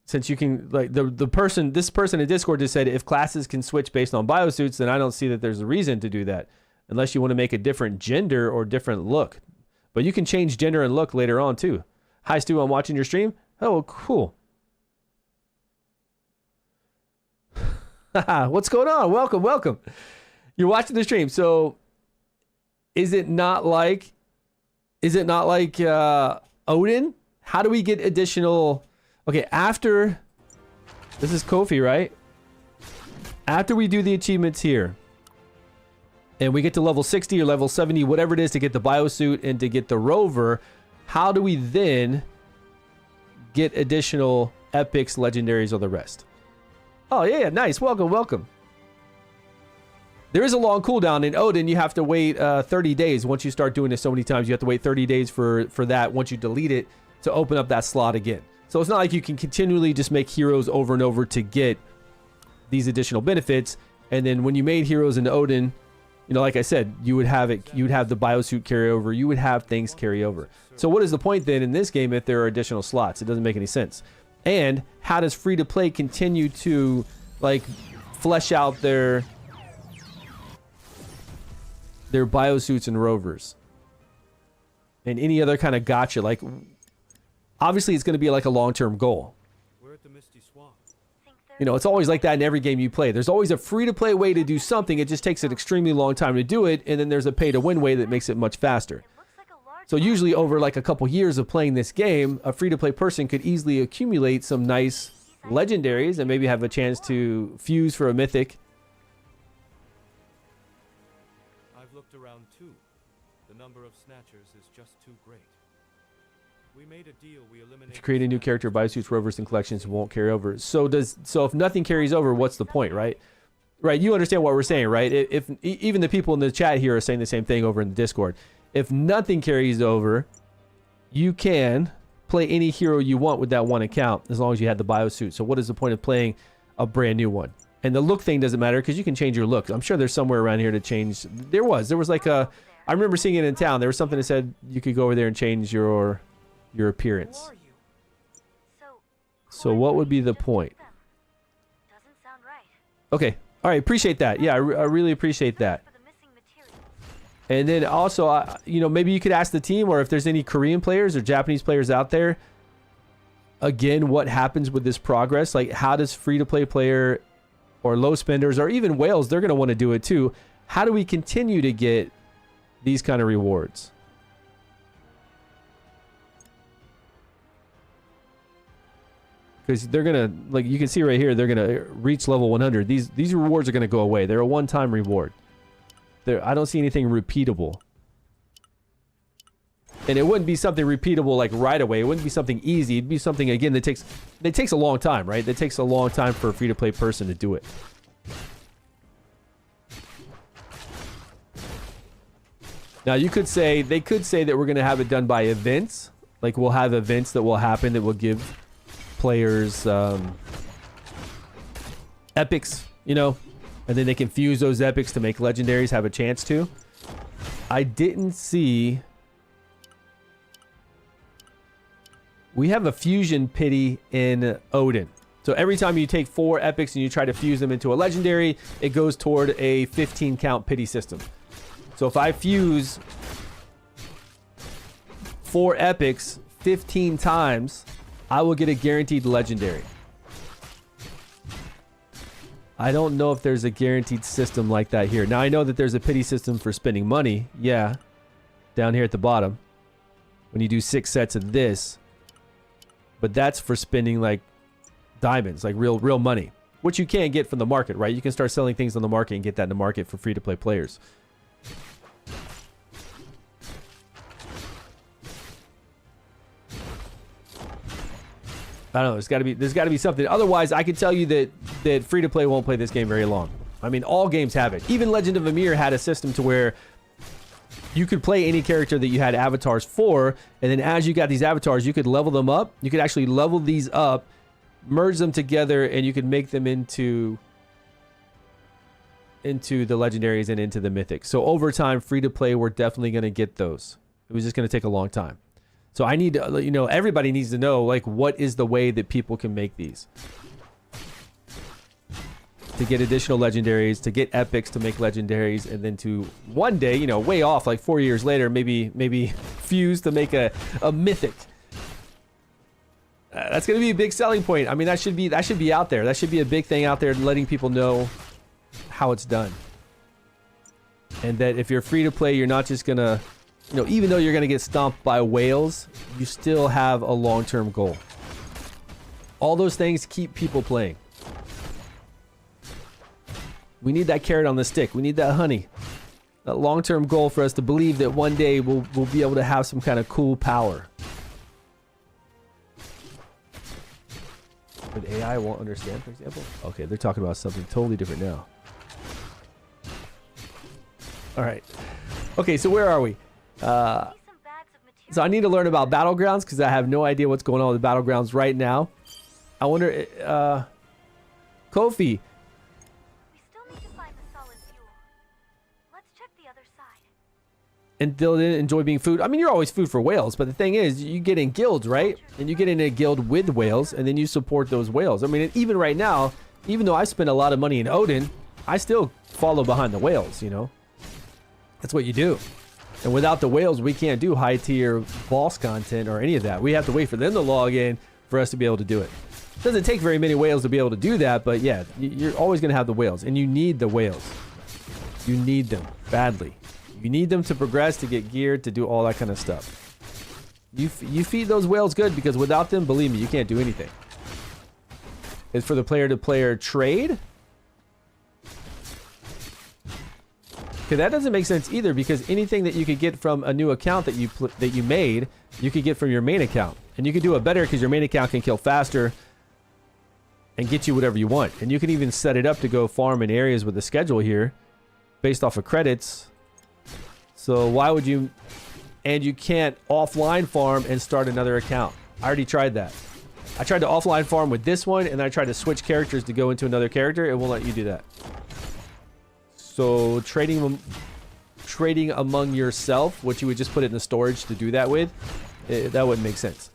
Since you can, like, this person in Discord just said, if classes can switch based on biosuits, then I don't see that there's a reason to do that. Unless you want to make a different gender or different look. But you can change gender and look later on too. Hi Stu, I'm watching your stream. Oh, cool. What's going on? Welcome, welcome. You're watching the stream. So is it not like Odin? How do we get additional? Okay, after this is Kofi, right? After we do the achievements here and we get to level 60 or level 70, whatever it is, to get the biosuit and to get the rover, how do we then get additional epics, legendaries, or the rest? Oh, yeah, nice. Welcome, welcome. There is a long cooldown. In Odin, you have to wait 30 days. Once you start doing this so many times, you have to wait 30 days for that once you delete it to open up that slot again. So it's not like you can continually just make heroes over and over to get these additional benefits. And then when you made heroes in Odin, you know, like I said, you would have the biosuit carry over. You would have things carry over. So what is the point then in this game if there are additional slots? It doesn't make any sense. And how does free-to-play continue to, like, flesh out their biosuits and rovers? And any other kind of gotcha? Like, obviously it's going to be like a long-term goal. We're at the Misty Swamp. You know, it's always like that in every game you play. There's always a free-to-play way to do something. It just takes an extremely long time to do it, and then there's a pay-to-win way that makes it much faster. So usually over like a couple years of playing this game, a free-to-play person could easily accumulate some nice legendaries and maybe have a chance to fuse for a mythic. I've looked around too. The number of snatchers is just too great. We made a deal. We eliminated. If you create a new character, biosuits, rovers, and collections won't carry over. So if nothing carries over, what's the point, right? Right, you understand what we're saying, right? If even the people in the chat here are saying the same thing over in the Discord. If nothing carries over, you can play any hero you want with that one account as long as you had the biosuit. So what is the point of playing a brand new one? And the look thing doesn't matter because you can change your look. I'm sure there's somewhere around here to change. There was like a, I remember seeing it in town. There was something that said you could go over there and change your appearance. So what would be the point? Doesn't sound right. Okay. All right. Appreciate that. Yeah, I really appreciate that. For the missing materials. And then also, you know, maybe you could ask the team, or if there's any Korean players or Japanese players out there, again, what happens with this progress? Like, how does free-to-play player or low spenders or even whales, they're going to want to do it too. How do we continue to get these kind of rewards? Because they're going to, like you can see right here, they're going to reach level 100. These rewards are going to go away. They're a one-time reward. I don't see anything repeatable. And it wouldn't be something repeatable like right away. It wouldn't be something easy. It'd be something, again, that takes a long time, right? It takes a long time for a free-to-play person to do it. Now, they could say that we're going to have it done by events. Like, we'll have events that will happen that will give players epics, you know? And then they can fuse those epics to make legendaries have a chance to. I didn't see... We have a fusion pity in Odin. So every time you take 4 epics and you try to fuse them into a legendary, it goes toward a 15 count pity system. So if I fuse 4 epics 15 times, I will get a guaranteed legendary. I don't know if there's a guaranteed system like that here. Now I know that there's a pity system for spending money. Yeah. Down here at the bottom. When you do 6 sets of this. But that's for spending like diamonds, like real money, which you can't get from the market, right? You can start selling things on the market and get that in the market for free-to-play players. I don't know. There's got to be something. Otherwise, I can tell you that free-to-play won't play this game very long. I mean, all games have it. Even Legend of Ymir had a system to where you could play any character that you had avatars for, and then as you got these avatars, you could level them up. You could actually level these up, merge them together, and you could make them into the legendaries and into the mythics. So over time, free to play, we're definitely going to get those. It was just going to take a long time. So I need to, you know, everybody needs to know, like, what is the way that people can make these? To get additional legendaries, to get epics, to make legendaries, and then to one day, you know, way off, like 4 years later, maybe fuse to make a mythic. That's going to be a big selling point. I mean, that should be out there. That should be a big thing out there, letting people know how it's done. And that if you're free to play, you're not just going to, you know, even though you're going to get stomped by whales, you still have a long-term goal. All those things keep people playing. We need that carrot on the stick. We need that honey. That long-term goal for us to believe that one day we'll be able to have some kind of cool power. But AI won't understand, for example? Okay, they're talking about something totally different now. All right. Okay, so where are we? So I need to learn about Battlegrounds because I have no idea what's going on with the Battlegrounds right now. I wonder... Kofi... And they'll enjoy being food. I mean, you're always food for whales, but the thing is, you get in guilds, right? And you get in a guild with whales, and then you support those whales. I mean, even right now, even though I spend a lot of money in Odin, I still follow behind the whales, you know? That's what you do. And without the whales, we can't do high-tier boss content or any of that. We have to wait for them to log in for us to be able to do it. It doesn't take very many whales to be able to do that, but yeah, you're always going to have the whales, and you need the whales. You need them badly. You need them to progress, to get geared, to do all that kind of stuff. You feed those whales good because without them, believe me, you can't do anything. It's for the player-to-player trade. Okay, that doesn't make sense either because anything that you could get from a new account that you made, you could get from your main account. And you could do it better because your main account can kill faster and get you whatever you want. And you can even set it up to go farm in areas with the schedule here based off of credits. So why would you... And you can't offline farm and start another account. I already tried that. I tried to offline farm with this one, and then I tried to switch characters to go into another character. It won't let you do that. So trading among yourself, which you would just put it in the storage to do that with, that wouldn't make sense.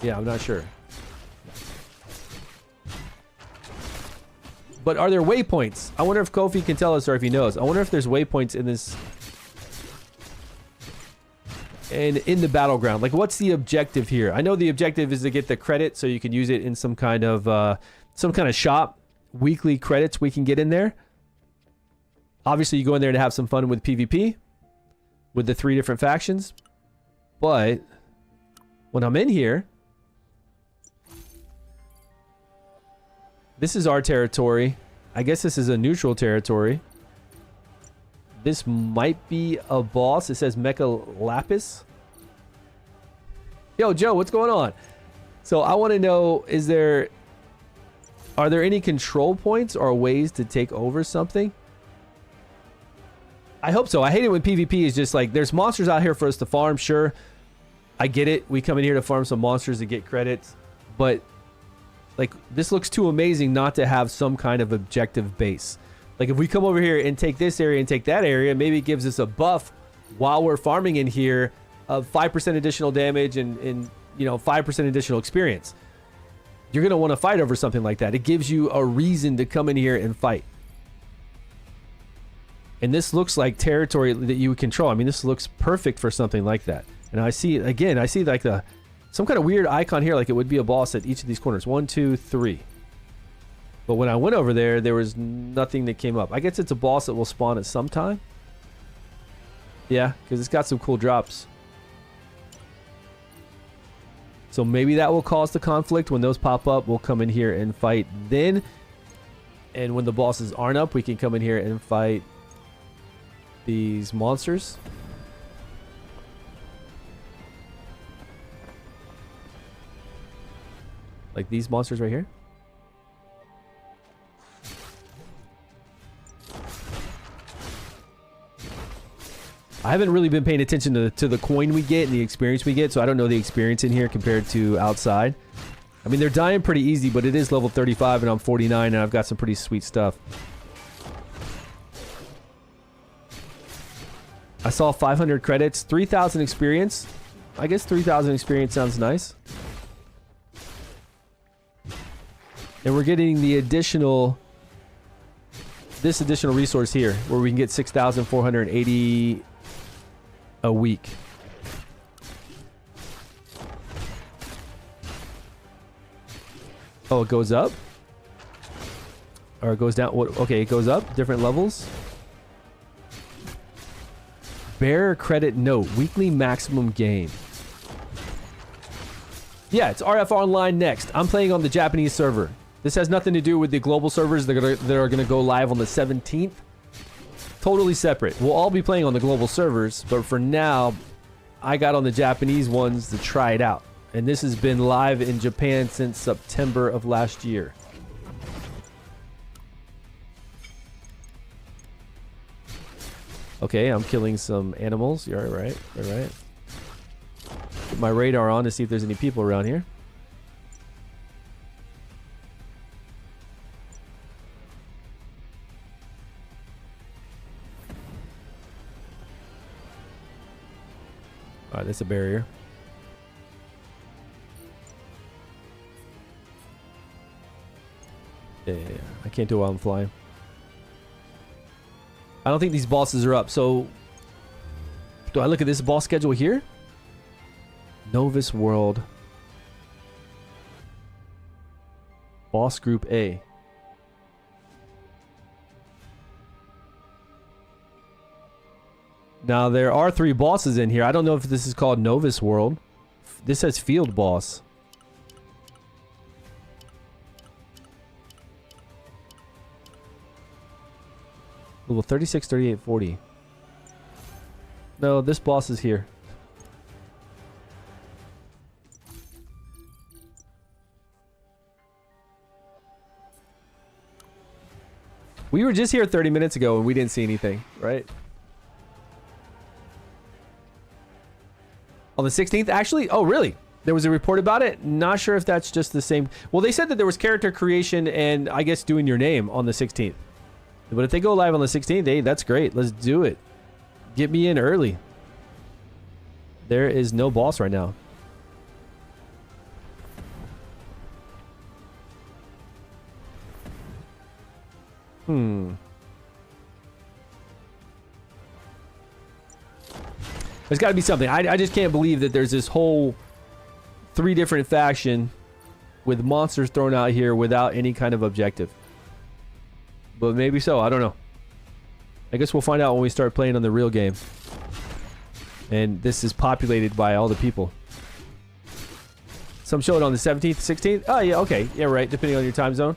Yeah, I'm not sure. But are there waypoints? I wonder if Kofi can tell us, or if he knows. I wonder if there's waypoints in this... And in the battleground. Like, what's the objective here? I know the objective is to get the credit so you can use it in some kind of shop. Weekly credits we can get in there. Obviously, you go in there to have some fun with PvP. With the 3 different factions. But... when I'm in here... This is our territory. I guess this is a neutral territory. This might be a boss. It says Mecha Lapis. Yo, Joe, what's going on? So I want to know, are there any control points or ways to take over something? I hope so. I hate it when PvP is just like, there's monsters out here for us to farm, sure. I get it. We come in here to farm some monsters to get credits. But... like, this looks too amazing not to have some kind of objective base. Like, if we come over here and take this area and take that area, maybe it gives us a buff while we're farming in here of 5% additional damage and 5% additional experience. You're going to want to fight over something like that. It gives you a reason to come in here and fight. And this looks like territory that you would control. I mean, this looks perfect for something like that. And I see, again, like some kind of weird icon here, like it would be a boss at each of these corners. 1, 2, 3. But when I went over there, there was nothing that came up. I guess it's a boss that will spawn at some time. Yeah, because it's got some cool drops. So maybe that will cause the conflict. When those pop up, we'll come in here and fight then. And when the bosses aren't up, we can come in here and fight these monsters. Like these monsters right here. I haven't really been paying attention to the coin we get and the experience we get, so I don't know the experience in here compared to outside. I mean, they're dying pretty easy, but it is level 35 and I'm 49 and I've got some pretty sweet stuff. I saw 500 credits, 3,000 experience. I guess 3,000 experience sounds nice. And we're getting the additional resource here where we can get 6,480 a week. Oh, it goes up? Or it goes down? What? Okay, it goes up. Different levels. Bearer credit note. Weekly maximum gain. Yeah, it's RF Online next. I'm playing on the Japanese server. This has nothing to do with the global servers that are going to go live on the 17th. Totally separate. We'll all be playing on the global servers, but for now, I got on the Japanese ones to try it out. And this has been live in Japan since September of last year. Okay, I'm killing some animals. You're right. All right. Put my radar on to see if there's any people around here. Alright, that's a barrier. Yeah. I can't do it while I'm flying. I don't think these bosses are up, so... Do I look at this boss schedule here? Novus World. Boss Group A. Now, there are 3 bosses in here. I don't know if this is called Novus World. This says Field Boss. Level 36, 38, 40. No, this boss is here. We were just here 30 minutes ago and we didn't see anything, right? On the 16th, actually? Oh, really? There was a report about it? Not sure if that's just the same. Well, they said that there was character creation and I guess doing your name on the 16th. But if they go live on the 16th, hey, that's great. Let's do it. Get me in early. There is no boss right now. There's got to be something. I just can't believe that there's this whole 3 different faction with monsters thrown out here without any kind of objective. But maybe so. I don't know. I guess we'll find out when we start playing on the real game. And this is populated by all the people. Some show it on the 17th, 16th. Oh, yeah, okay. Yeah, right. Depending on your time zone.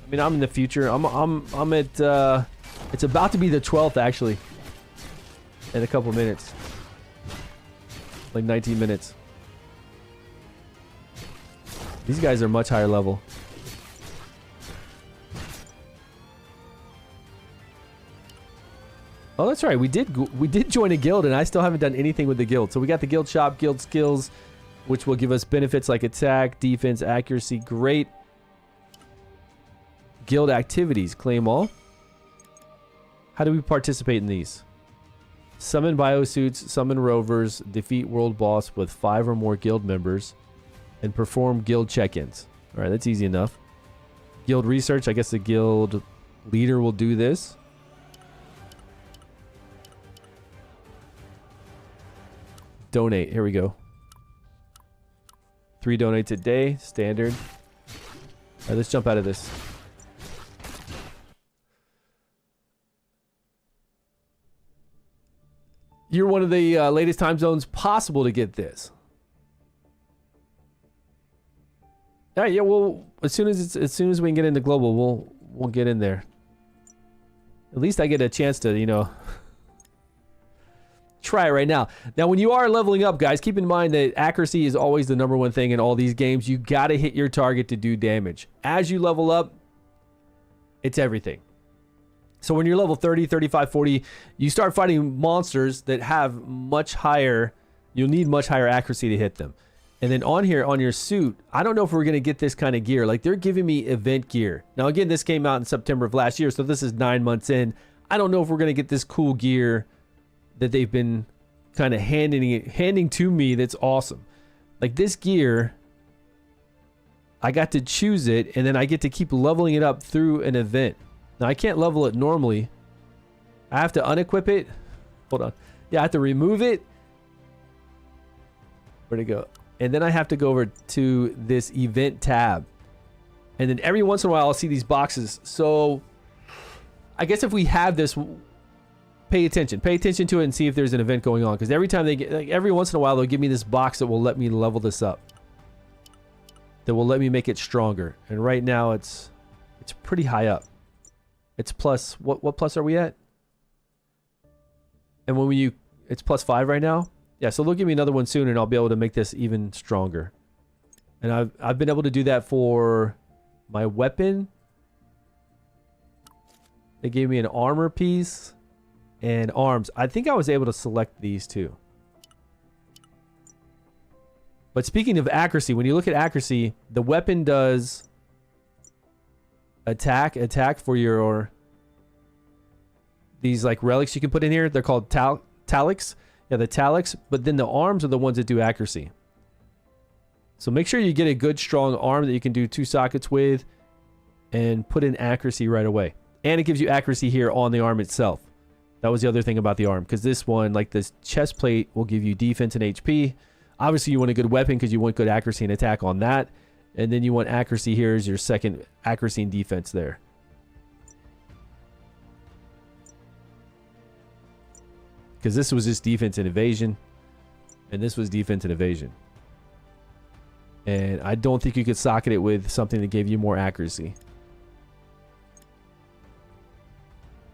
I mean, I'm in the future. I'm at, it's about to be the 12th, actually. In a couple minutes. Like 19 minutes. These guys are much higher level. Oh, that's right. We did join a guild, and I still haven't done anything with the guild. So we got the guild shop, guild skills, which will give us benefits like attack, defense, accuracy. Great. Guild activities. Claim all. How do we participate in these? Summon biosuits, summon rovers, defeat world boss with 5 or more guild members, and perform guild check-ins. All right, that's easy enough. Guild research. I guess the guild leader will do this. Donate. Here we go. 3 donates a day. Standard. All right, let's jump out of this. You're one of the latest time zones possible to get this. All right, yeah. Well, as soon as we can get into global, we'll get in there. At least I get a chance to, you know, try it right now. Now, when you are leveling up, guys, keep in mind that accuracy is always the #1 thing in all these games. You got to hit your target to do damage. As you level up, it's everything. So when you're level 30, 35, 40, you start fighting monsters that have much higher, you'll need much higher accuracy to hit them. And then on here, on your suit, I don't know if we're going to get this kind of gear. Like, they're giving me event gear. Now, again, this came out in September of last year, so this is 9 months in. I don't know if we're going to get this cool gear that they've been kind of handing to me that's awesome. Like, this gear, I got to choose it, and then I get to keep leveling it up through an event. Now, I can't level it normally. I have to unequip it. Hold on. Yeah, I have to remove it. Where'd it go? And then I have to go over to this event tab. And then every once in a while, I'll see these boxes. So, I guess if we have this, pay attention. Pay attention to it and see if there's an event going on. Because every time they get, like, every once in a while, they'll give me this box that will let me level this up. That will let me make it stronger. And right now, it's pretty high up. It's plus, what plus are we at? And when it's +5 right now? Yeah, so they'll give me another one soon and I'll be able to make this even stronger. And I've been able to do that for my weapon. They gave me an armor piece and arms. I think I was able to select these too. But speaking of accuracy, when you look at accuracy, the weapon does attack for your these like relics you can put in here. They're called talics. Yeah, the talics. But then the arms are the ones that do accuracy. So make sure you get a good strong arm that you can do 2 sockets with and put in accuracy right away. And it gives you accuracy here on the arm itself. That was the other thing about the arm, because this one, like this chest plate, will give you defense and HP. Obviously, you want a good weapon because you want good accuracy and attack on that. And then you want accuracy here as your second accuracy and defense there. Because this was just defense and evasion. And this was defense and evasion. And I don't think you could socket it with something that gave you more accuracy.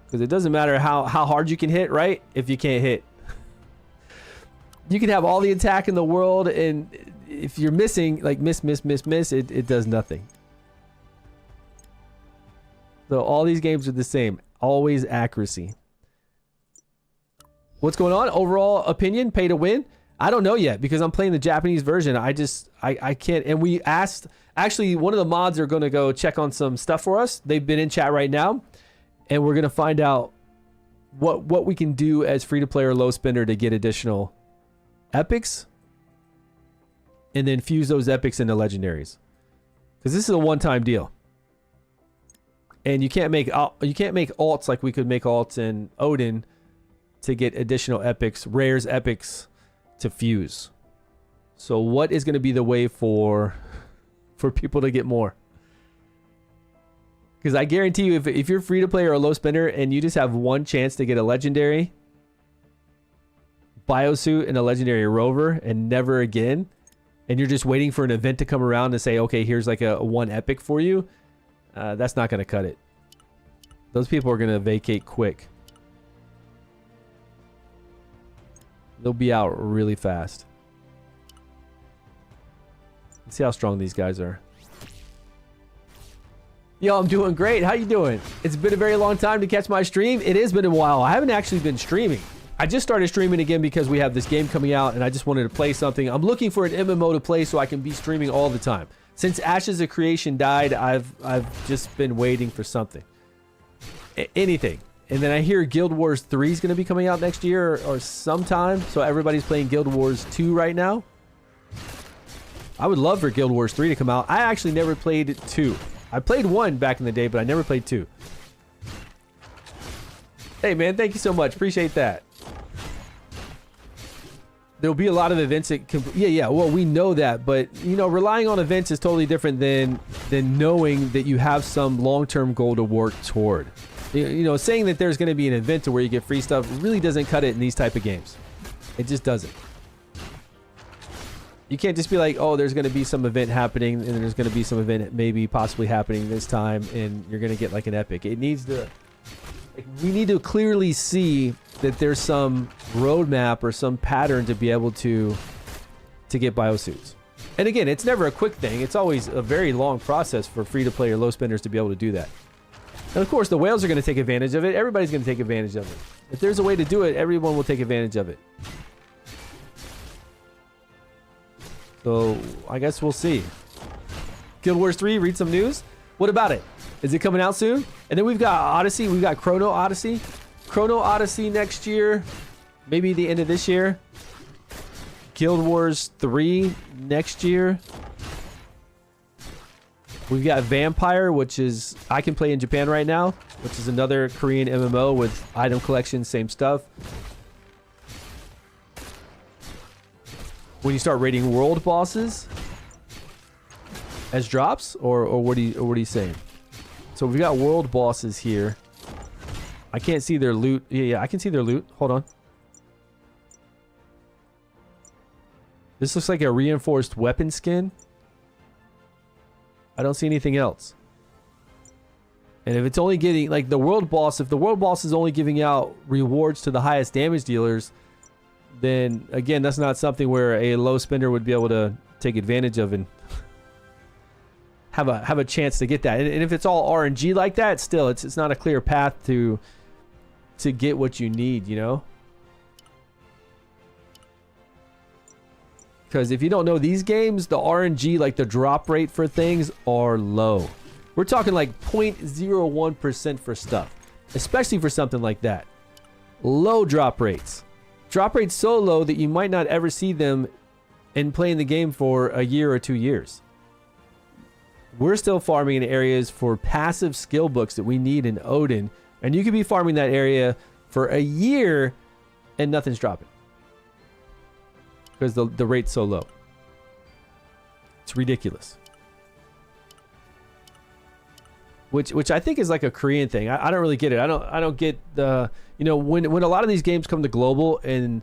Because it doesn't matter how hard you can hit, right? If you can't hit. You can have all the attack in the world, and if you're missing, like miss, it does nothing. So all these games are the same. Always accuracy. What's going on? Overall opinion, pay to win? I don't know yet because I'm playing the Japanese version. I can't. And we asked, actually, one of the mods are going to go check on some stuff for us. They've been in chat right now, and we're going to find out what we can do as free-to-play or low spender to get additional epics, and then fuse those epics into legendaries. Because this is a one-time deal, and you can't make alts like we could make alts in Odin to get additional epics, rares, epics to fuse. So what is going to be the way for people to get more? Because I guarantee you, if you're free to play or a low spender and you just have one chance to get a legendary biosuit and a legendary rover and never again, and you're just waiting for an event to come around to say, okay, here's like a one epic for you, that's not going to cut it. Those people are going to vacate quick. They'll be out really fast. Let's see how strong these guys are. Yo, I'm doing great. How you doing? It's been a very long time to catch my stream. It has been a while. I haven't actually been streaming. I just started streaming again because we have this game coming out and I just wanted to play something. I'm looking for an MMO to play so I can be streaming all the time. Since Ashes of Creation died, I've just been waiting for something. Anything. And then I hear Guild Wars 3 is going to be coming out next year or sometime. So everybody's playing Guild Wars 2 right now. I would love for Guild Wars 3 to come out. I actually never played 2. I played 1 back in the day, but I never played 2. Hey, man, thank you so much. Appreciate that. There'll be a lot of events that can... Yeah, well, we know that. But, you know, relying on events is totally different than knowing that you have some long-term goal to work toward. You know, saying that there's going to be an event to where you get free stuff really doesn't cut it in these type of games. It just doesn't. You can't just be like, oh, there's going to be some event happening and there's going to be some event maybe possibly happening this time and you're going to get like an epic. It needs to... Like, we need to clearly see that there's some roadmap or some pattern to be able to get biosuits. And again, it's never a quick thing. It's always a very long process for free-to-play or low spenders to be able to do that. And of course, the whales are going to take advantage of it. Everybody's going to take advantage of it. If there's a way to do it, everyone will take advantage of it. So, I guess we'll see. Guild Wars 3, read some news. What about it? Is it coming out soon? And then we've got Odyssey. We've got Chrono Odyssey. Chrono Odyssey next year. Maybe the end of this year. Guild Wars 3 next year. We've got Vampire, which is... I can play in Japan right now. Which is another Korean MMO with item collection, same stuff. When you start raiding world bosses as drops, or what are you saying? So we've got world bosses here. I can't see their loot. Yeah, I can see their loot. Hold on. This looks like a reinforced weapon skin. I don't see anything else. And if it's only getting like the world boss, if the world boss is only giving out rewards to the highest damage dealers, then again, that's not something where a low spender would be able to take advantage of and have a chance to get that. And if it's all RNG like that, still it's not a clear path to get what you need, you know? Because if you don't know these games, the RNG, like the drop rate for things, are low. We're talking like 0.01% for stuff, especially for something like that. Low drop rates. Drop rates so low that you might not ever see them in playing the game for a year or 2 years. We're still farming in areas for passive skill books that we need in Odin, and you could be farming that area for a year and nothing's dropping because the rate's so low. It's ridiculous. Which I think is like a Korean thing. I don't really get it. I don't get the, you know, when a lot of these games come to global and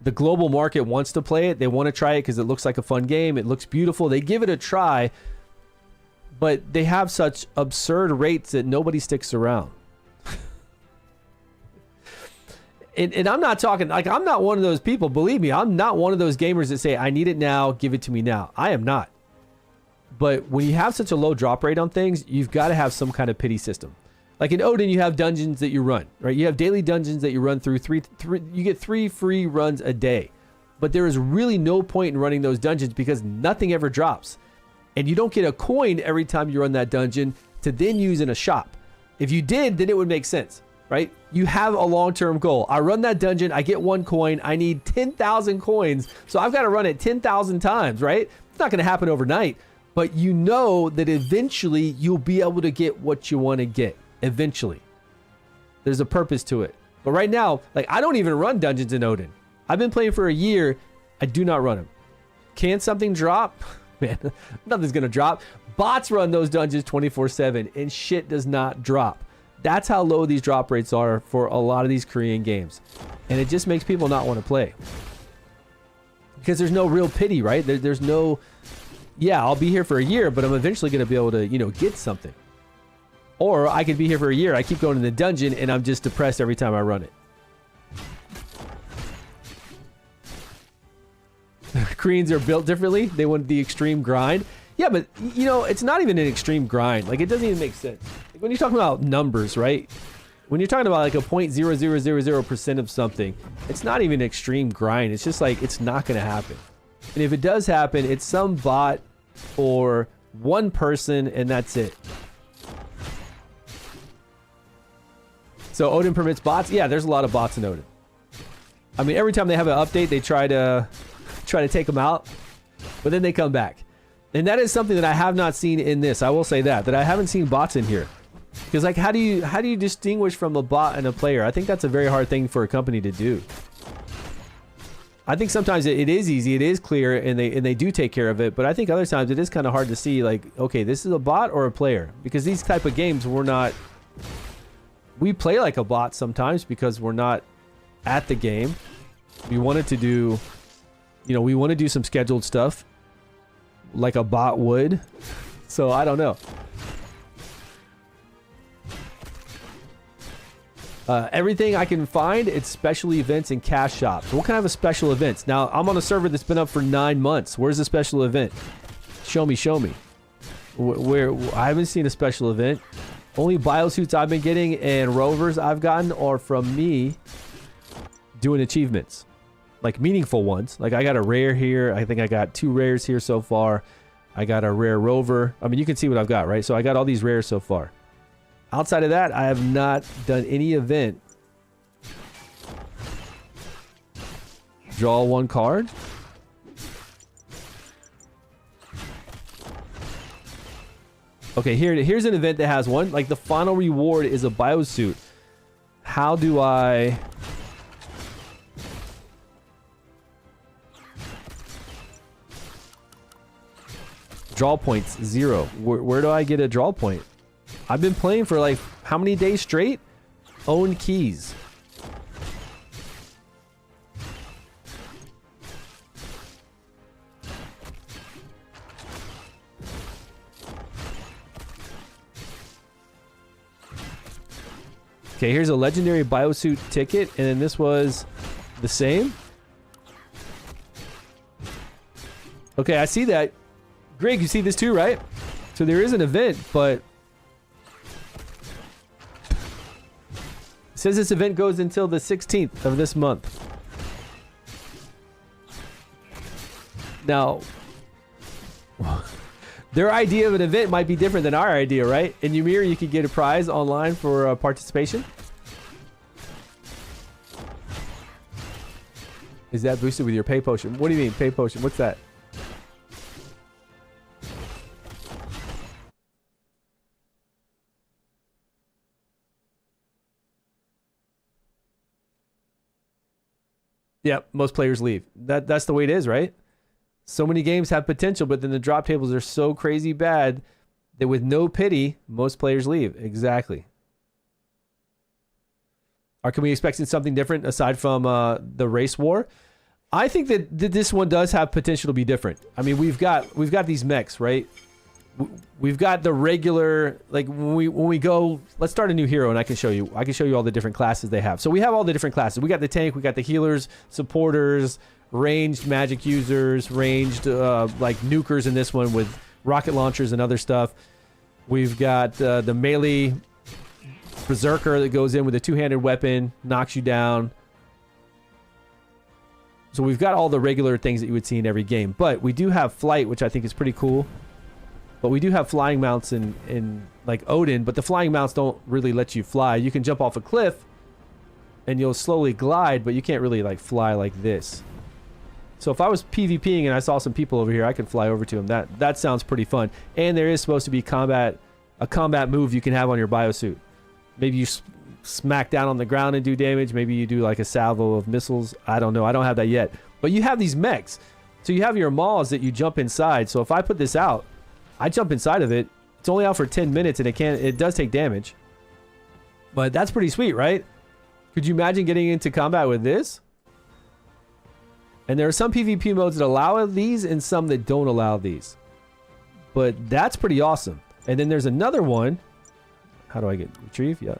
the global market wants to play it, they want to try it because it looks like a fun game, it looks beautiful, they give it a try, but they have such absurd rates that nobody sticks around. And I'm not talking, like, I'm not one of those people, believe me, I'm not one of those gamers that say, I need it now, give it to me now. I am not. But when you have such a low drop rate on things, you've got to have some kind of pity system. Like in Odin, you have dungeons that you run, right? You have daily dungeons that you run through. You get 3 free runs a day. But there is really no point in running those dungeons because nothing ever drops. And you don't get a coin every time you run that dungeon to then use in a shop. If you did, then it would make sense, right? You have a long-term goal. I run that dungeon, I get 1 coin, I need 10,000 coins, so I've got to run it 10,000 times, right? It's not going to happen overnight, but you know that eventually you'll be able to get what you want to get. Eventually. There's a purpose to it. But right now, like, I don't even run dungeons in Odin. I've been playing for a year. I do not run them. Can something drop? Man, nothing's going to drop. Bots run those dungeons 24/7 and shit does not drop. That's how low these drop rates are for a lot of these Korean games. And it just makes people not want to play. Because there's no real pity, right? There's no, yeah, I'll be here for a year, but I'm eventually going to be able to, you know, get something. Or I could be here for a year, I keep going to the dungeon, and I'm just depressed every time I run it. Koreans are built differently. They want the extreme grind. Yeah, but, you know, it's not even an extreme grind. Like, it doesn't even make sense. Like, when you're talking about numbers, right? When you're talking about, like, a 0.0000% of something, it's not even an extreme grind. It's just, like, it's not going to happen. And if it does happen, it's some bot or one person, and that's it. So Odin permits bots? Yeah, there's a lot of bots in Odin. I mean, every time they have an update, they try to take them out, but then they come back. And that is something that I have not seen in this. I will say that I haven't seen bots in here. Because, like, how do you distinguish from a bot and a player? I think that's a very hard thing for a company to do. I think sometimes it is easy, it is clear, and they do take care of it. But I think other times it is kind of hard to see, like, okay, this is a bot or a player. Because these type of games, we play like a bot sometimes because we're not at the game. We wanted to do, you know, we want to do some scheduled stuff like a bot would. So I don't know. Everything I can find, it's special events and cash shops. What kind of a special events? Now, I'm on a server that's been up for 9 months. Where's the special event? Show me. Where I haven't seen a special event. Only biosuits I've been getting and rovers I've gotten are from me doing achievements. Like meaningful ones. Like I got a rare here. I think I got 2 rares here so far. I got a rare rover. I mean, you can see what I've got, right? So I got all these rares so far. Outside of that, I have not done any event. Draw 1 card. Okay, here's an event that has one. Like the final reward is a biosuit. How do I... Draw points, 0. Where do I get a draw point? I've been playing for like how many days straight? Own keys. Okay, here's a legendary biosuit ticket, and then this was the same. Okay, I see that. Greg, you see this too, right? So there is an event, but it says this event goes until the 16th of this month. Now, their idea of an event might be different than our idea, right? In Ymir, you could get a prize online for participation. Is that boosted with your pay potion? What do you mean, pay potion? What's that? Yep, most players leave. That's the way it is, right? So many games have potential, but then the drop tables are so crazy bad that with no pity, most players leave. Exactly. Can we expect something different aside from the race war? I think that this one does have potential to be different. I mean, we've got these mechs, right? We've got the regular, like when we go, let's start a new hero and I can show you all the different classes they have. So we have all the different classes. We got the tank, we got the healers, supporters, ranged magic users, ranged like nukers in this one with rocket launchers and other stuff. We've got the melee berserker that goes in with a two-handed weapon, knocks you down. So we've got all the regular things that you would see in every game. But we do have flight, which I think is pretty cool. But we do have flying mounts in like Odin, but the flying mounts don't really let you fly. You can jump off a cliff and you'll slowly glide, but you can't really like fly like this. So if I was PvPing and I saw some people over here, I could fly over to them. That sounds pretty fun. And there is supposed to be a combat move you can have on your biosuit. Maybe you smack down on the ground and do damage. Maybe you do like a salvo of missiles. I don't know. I don't have that yet. But you have these mechs. So you have your maws that you jump inside. So if I put this out, I jump inside of it. It's only out for 10 minutes and it does take damage. But that's pretty sweet, right? Could you imagine getting into combat with this? And there are some PvP modes that allow these and some that don't allow these. But that's pretty awesome. And then there's another one. How do I get retrieve? Yeah.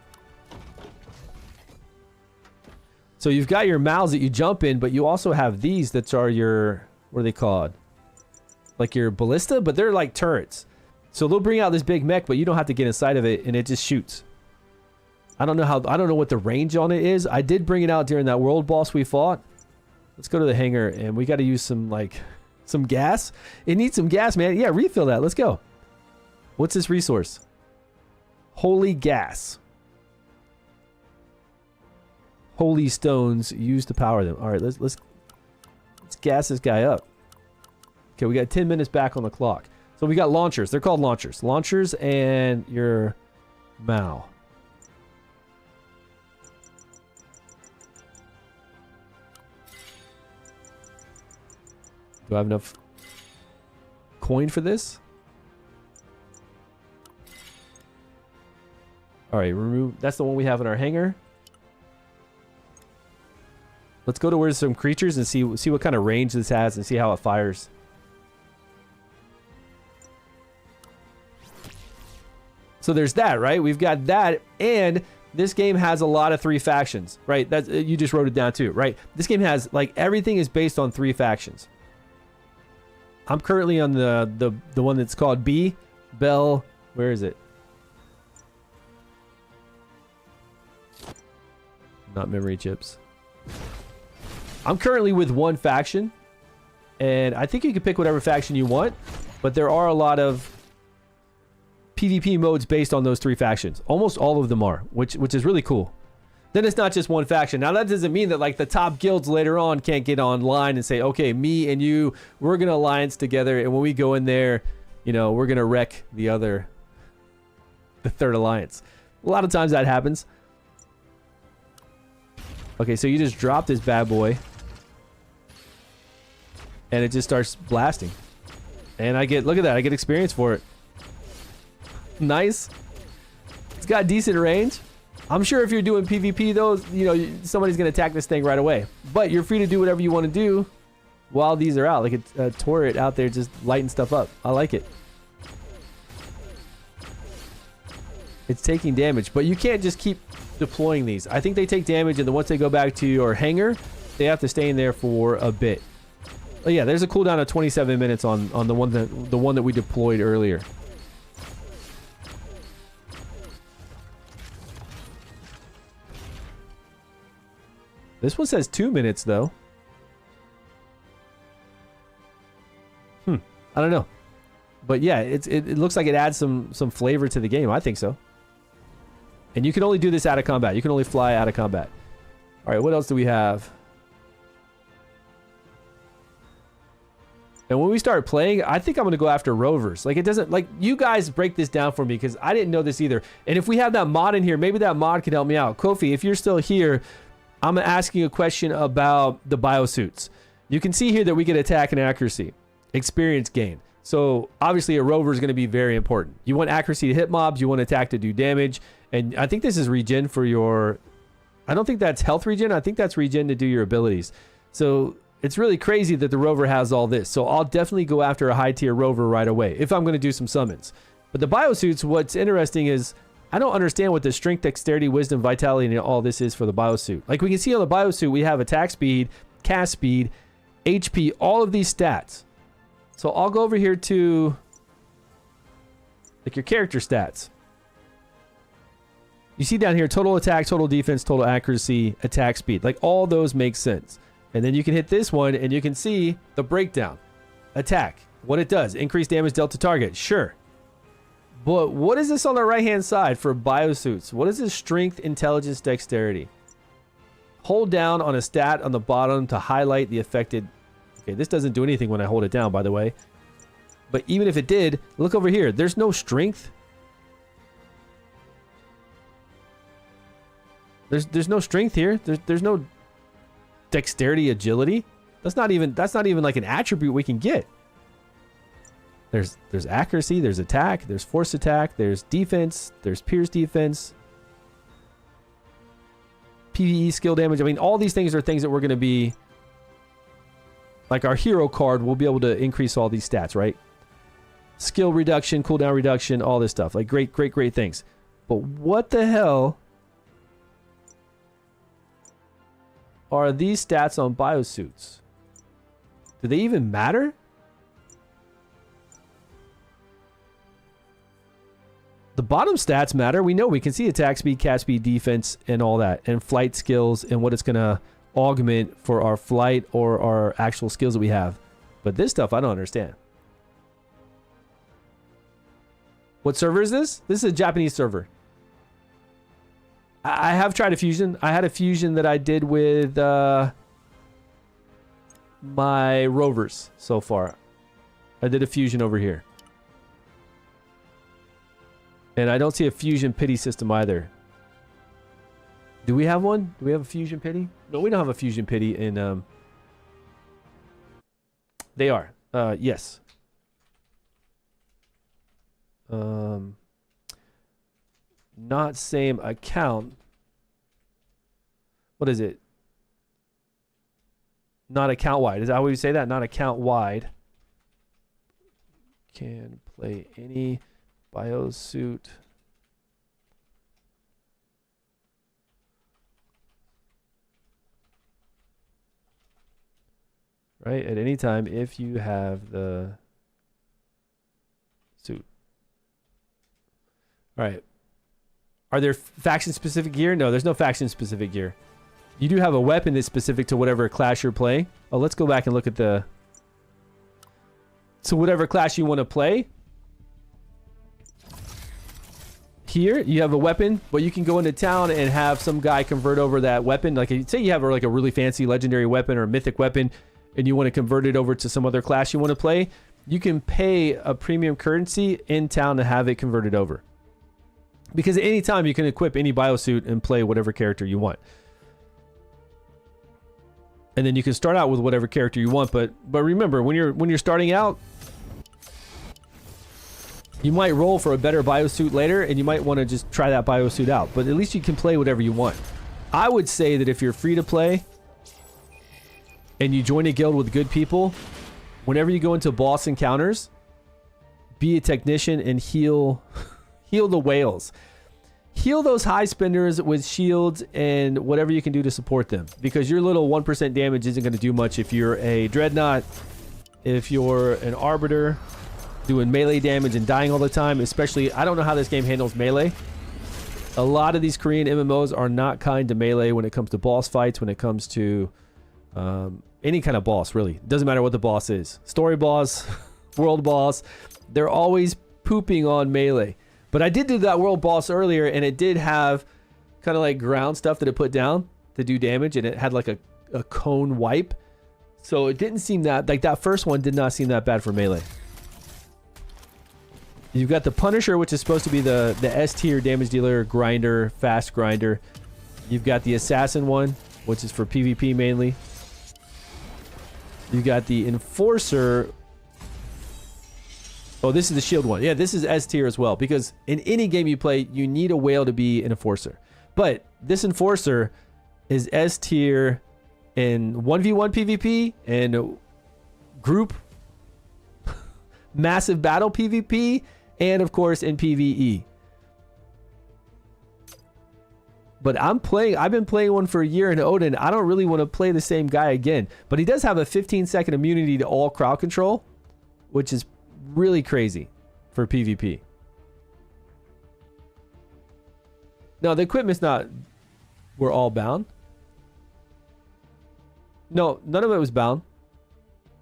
So you've got your mouths that you jump in, but you also have these that are your, what are they called? Like your ballista, but they're like turrets. So they'll bring out this big mech, but you don't have to get inside of it and it just shoots. I don't know what the range on it is. I did bring it out during that world boss we fought. Let's go to the hangar and we got to use some gas. It needs some gas, man. Yeah, refill that. Let's go. What's this resource? Holy gas. Holy stones used to power them. All right, let's gas this guy up. Okay, we got 10 minutes back on the clock. So we got launchers. They're called launchers. Launchers and your Mao. Do I have enough coin for this? All right, remove. That's the one we have in our hangar. Let's go to where there's some creatures and see what kind of range this has and see how it fires. So there's that, right? We've got that, and this game has a lot of 3 factions, right? That's, you just wrote it down too, right? This game has, like, everything is based on 3 factions. I'm currently on the one that's called B. Bell. Where is it? Not memory chips. I'm currently with one faction, and I think you can pick whatever faction you want, but there are a lot of PvP modes based on those 3 factions. Almost all of them are, which is really cool. Then it's not just one faction. Now that doesn't mean that like the top guilds later on can't get online and say, okay, me and you, we're gonna alliance together, and when we go in there, you know, we're gonna wreck the third alliance. A lot of times that happens. Okay, so you just drop this bad boy, and it just starts blasting, and I get, look at that, I get experience for it. Nice. It's got decent range. I'm sure if you're doing PvP though, you know, somebody's gonna attack this thing right away. But you're free to do whatever you want to do while these are out. Like a turret out there just lighting stuff up. I like it. It's taking damage, but you can't just keep deploying these. I think they take damage, and then once they go back to your hangar, they have to stay in there for a bit. Oh yeah, there's a cooldown of 27 minutes on the one that we deployed earlier. This one says 2 minutes though. I don't know, but yeah, it looks like it adds some flavor to the game. I think so. And you can only do this out of combat. You can only fly out of combat. All right, what else do we have? And when we start playing, I think I'm going to go after rovers. Like, it doesn't, like, you guys break this down for me because I didn't know this either. And if we have that mod in here, maybe that mod can help me out. Kofi, if you're still here, I'm asking a question about the biosuits. You can see here that we get attack and accuracy, experience gain. So obviously a rover is going to be very important. You want accuracy to hit mobs, you want attack to do damage, and I think this is regen for your, I don't think that's health regen, I think that's regen to do your abilities. So it's really crazy that the rover has all this. So I'll definitely go after a high tier rover right away if I'm going to do some summons. But the biosuits, what's interesting is I don't understand what the strength, dexterity, wisdom, vitality, and all this is for the biosuit. Like we can see on the biosuit, we have attack speed, cast speed, HP, all of these stats. So I'll go over here to like your character stats. You see down here, total attack, total defense, total accuracy, attack speed. Like all those make sense. And then you can hit this one and you can see the breakdown. Attack, what it does. Increase damage dealt to target. Sure. But what is this on the right-hand side for biosuits? What is this? Strength, intelligence, dexterity. Hold down on a stat on the bottom to highlight the affected. Okay, this doesn't do anything when I hold it down, by the way. But even if it did, look over here. There's no strength. There's no strength here. There's no dexterity, agility. That's not even like an attribute we can get. There's accuracy, there's attack, there's force attack, there's defense, there's pierce defense, PvE skill damage. I mean, all these things are things that we're going to be, like our hero card, we'll be able to increase all these stats, right? Skill reduction, cooldown reduction, all this stuff. Like great things. But what the hell are these stats on biosuits? Do they even matter? The bottom stats matter. We know we can see attack speed, cast speed, defense, and all that. And flight skills and what it's going to augment for our flight or our actual skills that we have. But this stuff, I don't understand. What server is this? This is a Japanese server. I have tried a fusion. I had a fusion that I did with my rovers so far. I did a fusion over here. And I don't see a fusion pity system either. Do we have one? Do we have a fusion pity? No, we don't have a fusion pity in... They are. Yes. Not same account. What is it? Not account wide. Is that how we say that? Not account wide. Can play any biosuit. Right? At any time if you have the suit. All right. Are there faction specific gear? No, there's no faction specific gear. You do have a weapon that's specific to whatever class you're playing. Oh, let's go back and look at the... So whatever class you want to play. Here, you have a weapon, but you can go into town and have some guy convert over that weapon. Like, say you have like a really fancy legendary weapon or a mythic weapon, and you want to convert it over to some other class you want to play. You can pay a premium currency in town to have it converted over. Because at any time you can equip any biosuit and play whatever character you want. And then you can start out with whatever character you want, but remember, when you're starting out, you might roll for a better biosuit later, and you might want to just try that biosuit out. But at least you can play whatever you want. I would say that if you're free to play and you join a guild with good people, whenever you go into boss encounters, be a technician and heal the whales. Heal those high spenders with shields and whatever you can do to support them. Because your little 1% damage isn't going to do much if you're a dreadnought, if you're an arbiter, doing melee damage and dying all the time. Especially, I don't know how this game handles melee. A lot of these Korean MMOs are not kind to melee when it comes to boss fights, when it comes to any kind of boss, really. It doesn't matter what the boss is. Story boss, world boss, they're always pooping on melee. But I did do that world boss earlier, and it did have kind of like ground stuff that it put down to do damage, and it had like a cone wipe. So it didn't seem that, like that first one did not seem that bad for melee. You've got the Punisher, which is supposed to be the S tier damage dealer, grinder, fast grinder. You've got the Assassin one, which is for PvP mainly. You've got the Enforcer. Oh, this is the shield one. Yeah, this is S tier as well, because in any game you play, you need a whale to be an enforcer. But this enforcer is S tier in 1v1 PvP and group massive battle PvP, and of course in PvE. But I've been playing one for a year in Odin. I don't really want to play the same guy again. But he does have a 15-second immunity to all crowd control, which is really crazy for PvP. No, the equipment's not. We're all bound. No, none of it was bound.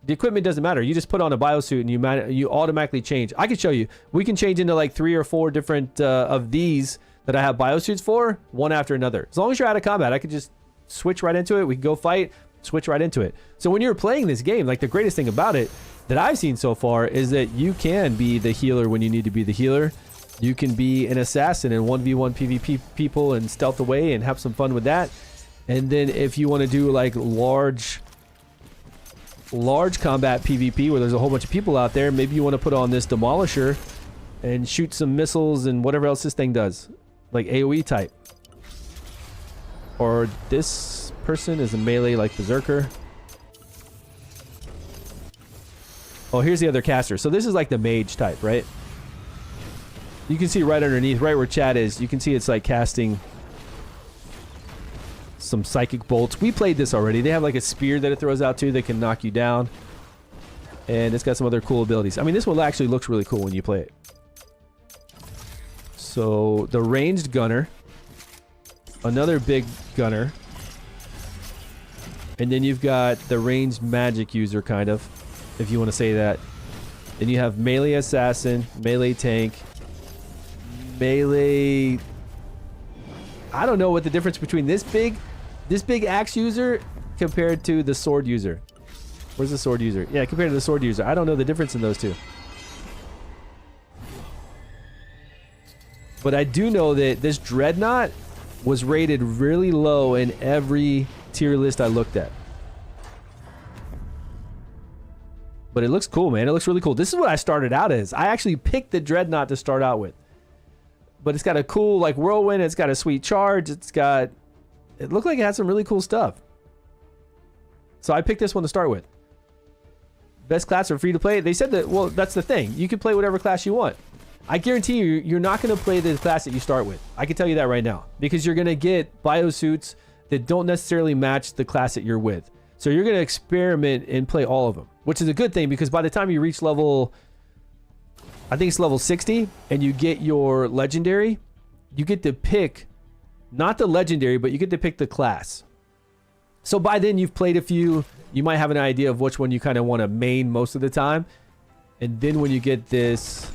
The equipment doesn't matter. You just put on a biosuit and you automatically change. I can show you. We can change into like 3 or 4 different of these that I have biosuits for, one after another. As long as you're out of combat, I could just switch right into it. We can go fight, switch right into it. So when you're playing this game, like the greatest thing about it that I've seen so far is that you can be the healer when you need to be the healer. You can be an assassin and 1v1 PvP people and stealth away and have some fun with that. And then if you want to do like large combat PvP where there's a whole bunch of people out there, maybe you want to put on this demolisher and shoot some missiles and whatever else this thing does, like AoE type. Or this person is a melee like berserker. Oh, here's the other caster. So this is like the mage type, right? You can see right underneath, right where chat is, you can see it's like casting some psychic bolts. We played this already. They have like a spear that it throws out too that can knock you down. And it's got some other cool abilities. I mean, this one actually looks really cool when you play it. So the ranged gunner, another big gunner, and then you've got the ranged magic user, kind of, if you want to say that. Then you have melee assassin, melee tank, melee. I don't know what the difference between this big axe user compared to the sword user. Where's the sword user? Yeah, compared to the sword user. I don't know the difference in those two. But I do know that this dreadnought was rated really low in every tier list I looked at. But it looks cool, man. It looks really cool. This is what I started out as. I actually picked the dreadnought to start out with. But it's got a cool like whirlwind. It's got a sweet charge. It looked like it had some really cool stuff. So I picked this one to start with. Best class for free to play. They said that, well, that's the thing. You can play whatever class you want. I guarantee you, you're not going to play the class that you start with. I can tell you that right now. Because you're going to get biosuits that don't necessarily match the class that you're with. So you're going to experiment and play all of them. Which is a good thing, because by the time you reach level, I think it's level 60, and you get your legendary, you get to pick, not the legendary, but you get to pick the class. So by then you've played a few, you might have an idea of which one you kind of want to main most of the time. And then when you get this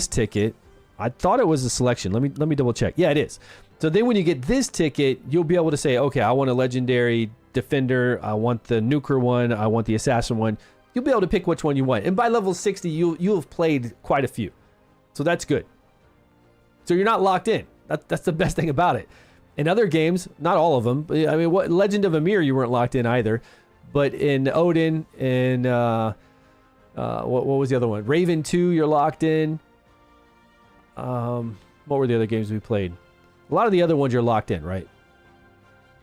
ticket, I thought it was a selection. Let me double check. Yeah, it is. So then when you get this ticket, you'll be able to say, okay, I want a legendary defender, I want the nuker one, I want the assassin one. You'll be able to pick which one you want. And by level 60, you'll have played quite a few. So that's good. So you're not locked in. That's the best thing about it. In other games, not all of them, but I mean, what Legend of Amir, you weren't locked in either. But in Odin, and what was the other one? Raven 2, you're locked in. What were the other games we played? A lot of the other ones you're locked in, right?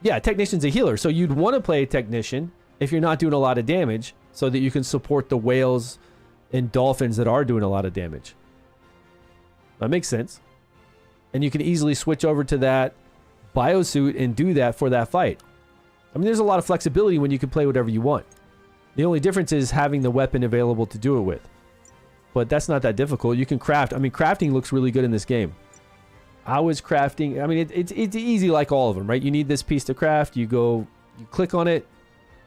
Yeah, Technician's a healer. So you'd want to play a Technician if you're not doing a lot of damage, so that you can support the whales and dolphins that are doing a lot of damage. That makes sense. And you can easily switch over to that biosuit and do that for that fight. I mean, there's a lot of flexibility when you can play whatever you want. The only difference is having the weapon available to do it with. But that's not that difficult. You can craft. I mean, crafting looks really good in this game. I was crafting. I mean, it's easy like all of them, right? You need this piece to craft. You click on it.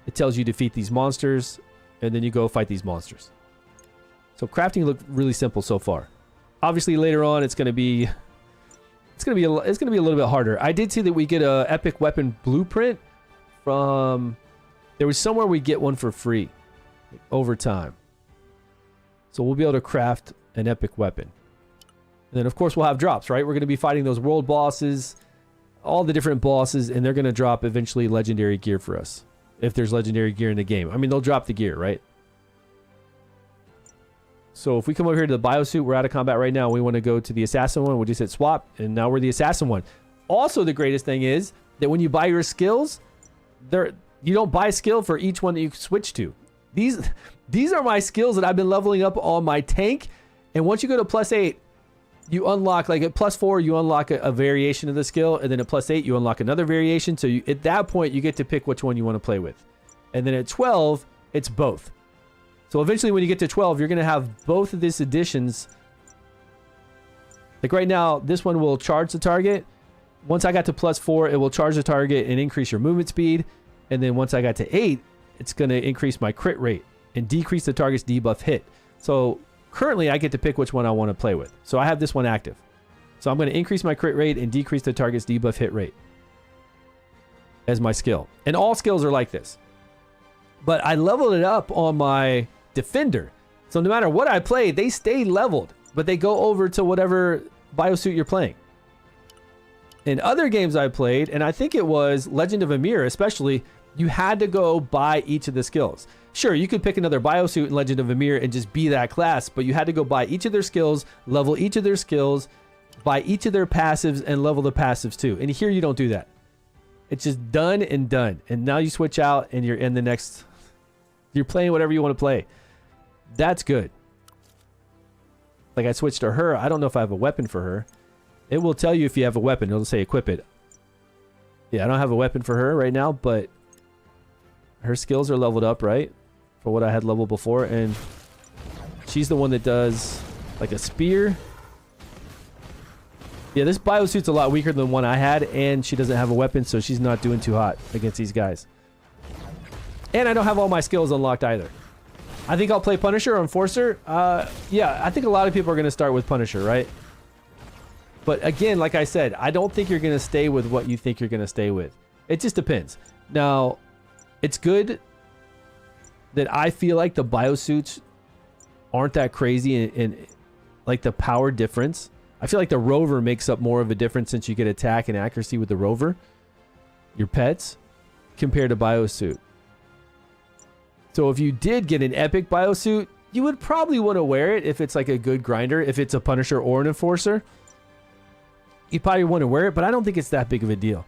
It tells you defeat these monsters. And then you go fight these monsters. So crafting looked really simple so far. Obviously, later on, it's going to be a little bit harder. I did see that we get a epic weapon blueprint from. There was somewhere we get one for free over time. So we'll be able to craft an epic weapon. And then, of course, we'll have drops, right? We're going to be fighting those world bosses, all the different bosses, and they're going to drop eventually legendary gear for us. If there's legendary gear in the game. I mean, they'll drop the gear, right? So if we come over here to the biosuit, we're out of combat right now. We want to go to the assassin one. We just hit swap, and now we're the assassin one. Also, the greatest thing is that when you buy your skills, you don't buy a skill for each one that you switch to. These are my skills that I've been leveling up on my tank. And once you go to +8, you unlock, like at +4, you unlock a variation of the skill. And then at +8, you unlock another variation. So at that point, you get to pick which one you want to play with. And then at 12, it's both. So eventually when you get to 12, you're going to have both of these additions Like right now, this one will charge the target. Once I got to +4, it will charge the target and increase your movement speed. And then once I got to 8, it's going to increase my crit rate and decrease the target's debuff hit. So currently I get to pick which one I want to play with. So I have this one active. So I'm going to increase my crit rate and decrease the target's debuff hit rate as my skill. And all skills are like this. But I leveled it up on my defender. So no matter what I play, they stay leveled, but they go over to whatever biosuit you're playing. In other games I played, and I think it was Legend of Ymir especially, you had to go buy each of the skills. Sure, you could pick another biosuit in Legend of Ymir and just be that class, but you had to go buy each of their skills, level each of their skills, buy each of their passives, and level the passives too. And here you don't do that. It's just done and done. And now you switch out and you're in the next... You're playing whatever you want to play. That's good. Like I switched to her. I don't know if I have a weapon for her. It will tell you if you have a weapon. It'll say equip it. Yeah, I don't have a weapon for her right now, but her skills are leveled up, right? For what I had leveled before. And she's the one that does like a spear. Yeah, this biosuit's a lot weaker than the one I had, and she doesn't have a weapon, so she's not doing too hot against these guys. And I don't have all my skills unlocked either. I think I'll play Punisher or Enforcer. Yeah, I think a lot of people are going to start with Punisher, right? But again, like I said, I don't think you're going to stay with what you think you're going to stay with. It just depends. Now, it's good that I feel like the biosuits aren't that crazy in like the power difference. I feel like the rover makes up more of a difference since you get attack and accuracy with the rover, your pets, compared to biosuit. So if you did get an epic biosuit, you would probably want to wear it if it's like a good grinder. If it's a Punisher or an Enforcer, you probably want to wear it, but I don't think it's that big of a deal.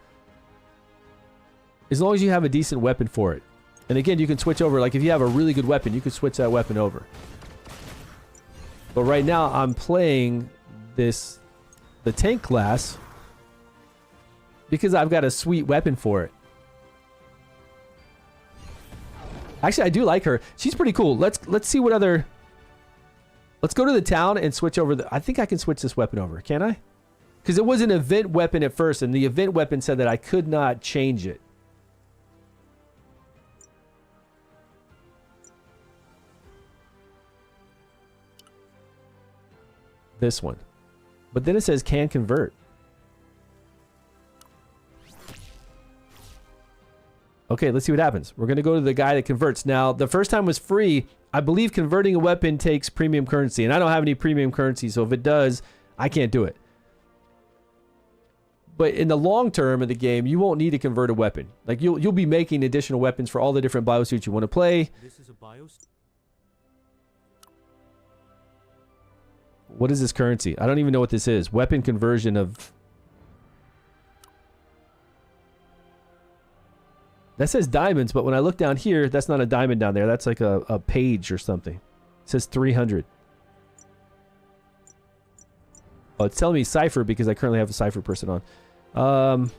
As long as you have a decent weapon for it. And again, you can switch over. Like if you have a really good weapon, you could switch that weapon over. But right now I'm playing the tank class because I've got a sweet weapon for it. Actually, I do like her. She's pretty cool. Let's see what other... Let's go to the town and switch over the... I think I can switch this weapon over. Can I? Because it was an event weapon at first, and the event weapon said that I could not change it. This one. But then it says can convert. Okay, let's see what happens. We're going to go to the guy that converts. Now, the first time was free. I believe converting a weapon takes premium currency, and I don't have any premium currency, so if it does, I can't do it. But in the long term of the game, you won't need to convert a weapon. Like you'll be making additional weapons for all the different biosuits you want to play. This is a biosuit. What is this currency? I don't even know what this is. Weapon conversion of... That says diamonds, but when I look down here, that's not a diamond down there. That's like a page or something. It says 300. Oh, it's telling me Cypher because I currently have a Cypher person on.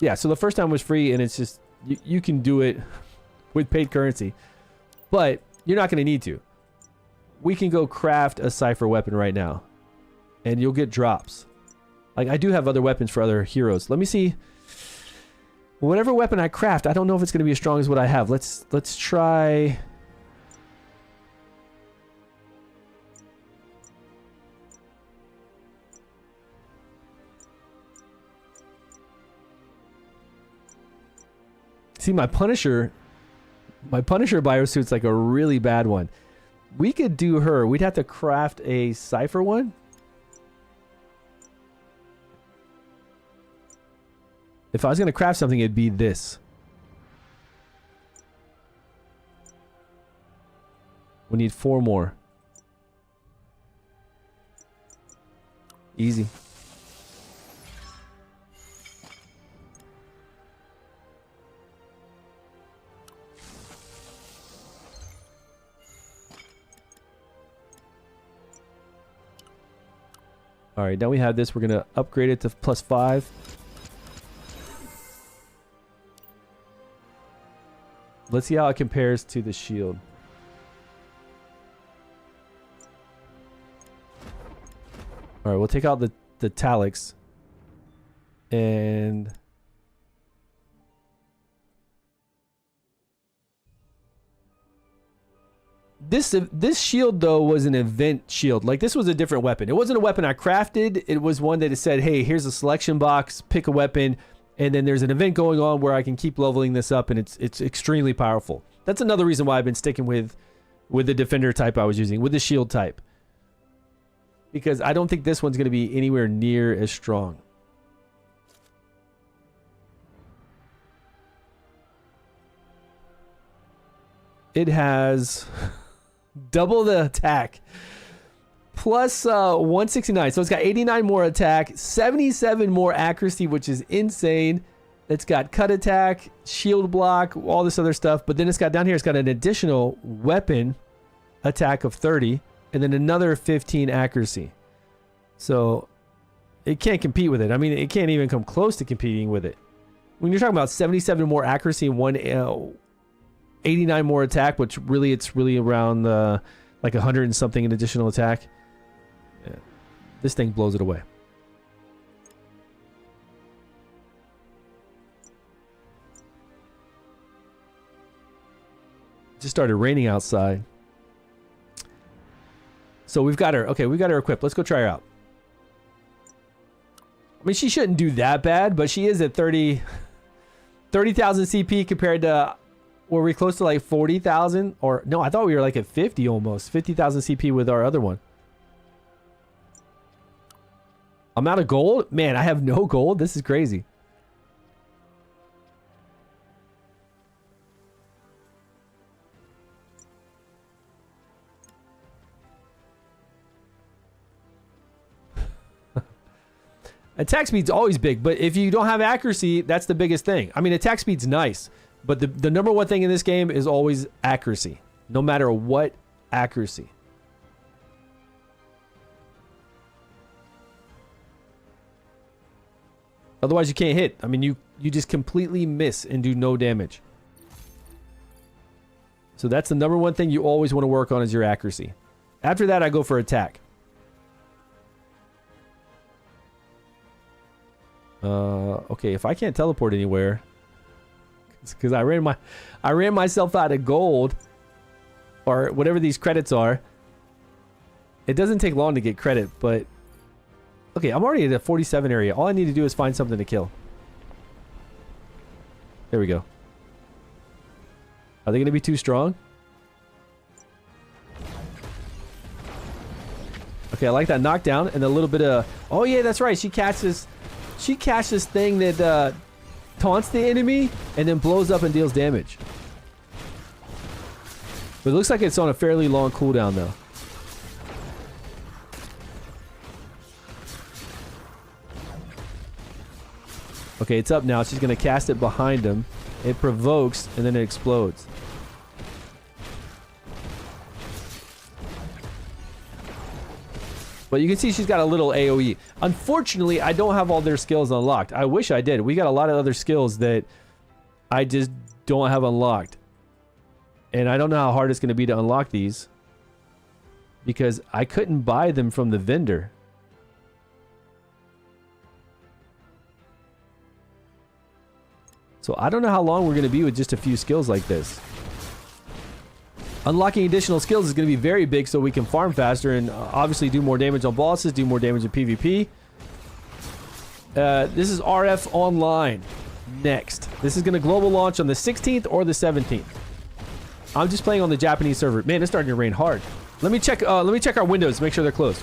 Yeah, so the first time was free, and it's just... You can do it with paid currency. But you're not going to need to. We can go craft a Cypher weapon right now. And you'll get drops. Like, I do have other weapons for other heroes. Let me see... Whatever weapon I craft, I don't know if it's going to be as strong as what I have. Let's try... See, my Punisher biosuit's like a really bad one. We could do her. We'd have to craft a Cypher one. If I was going to craft something, it'd be this. We need 4 more. Easy. All right, now we have this. We're going to upgrade it to +5. Let's see how it compares to the shield. All right, we'll take out the Talix. And this shield though was an event shield. Like this was a different weapon. It wasn't a weapon I crafted. It was one that said, "Hey, here's a selection box. Pick a weapon." And then there's an event going on where I can keep leveling this up, and it's extremely powerful. That's another reason why I've been sticking with the defender type I was using, with the shield type. Because I don't think this one's going to be anywhere near as strong. It has double the attack. Plus 169. So it's got 89 more attack, 77 more accuracy, which is insane. It's got cut attack, shield block, all this other stuff. But then it's got down here, it's got an additional weapon attack of 30 and then another 15 accuracy. So it can't compete with it. I mean, it can't even come close to competing with it. When you're talking about 77 more accuracy and 89 more attack, which really it's really around like 100 and something in additional attack. Yeah. This thing blows it away. Just started raining outside. So we've got her. Okay, we've got her equipped. Let's go try her out. I mean, she shouldn't do that bad, but she is at 30,000 CP compared to, were we close to like 40,000? Or no, I thought we were like at 50 almost. 50,000 CP with our other one. I'm out of gold? Man, I have no gold? This is crazy. Attack speed's always big, but if you don't have accuracy, that's the biggest thing. I mean, attack speed's nice, but the number one thing in this game is always accuracy. No matter what, accuracy. Otherwise, you can't hit. I mean, you just completely miss and do no damage. So that's the number one thing you always want to work on is your accuracy. After that, I go for attack. Okay, if I can't teleport anywhere, because I ran myself out of gold, or whatever these credits are. It doesn't take long to get credit, but okay, I'm already at a 47 area. All I need to do is find something to kill. There we go. Are they going to be too strong? Okay, I like that knockdown and a little bit of... Oh yeah, that's right. She catches this thing that taunts the enemy and then blows up and deals damage. But it looks like it's on a fairly long cooldown though. Okay, it's up now. She's going to cast it behind him. It provokes and then it explodes. But you can see she's got a little AoE. Unfortunately, I don't have all their skills unlocked. I wish I did. We got a lot of other skills that I just don't have unlocked. And I don't know how hard it's going to be to unlock these. Because I couldn't buy them from the vendor. So I don't know how long we're going to be with just a few skills like this. Unlocking additional skills is going to be very big so we can farm faster and obviously do more damage on bosses, do more damage in PvP. This is RF Online next. This is going to global launch on the 16th or the 17th. I'm just playing on the Japanese server. Man, it's starting to rain hard. Let me check our windows, make sure they're closed.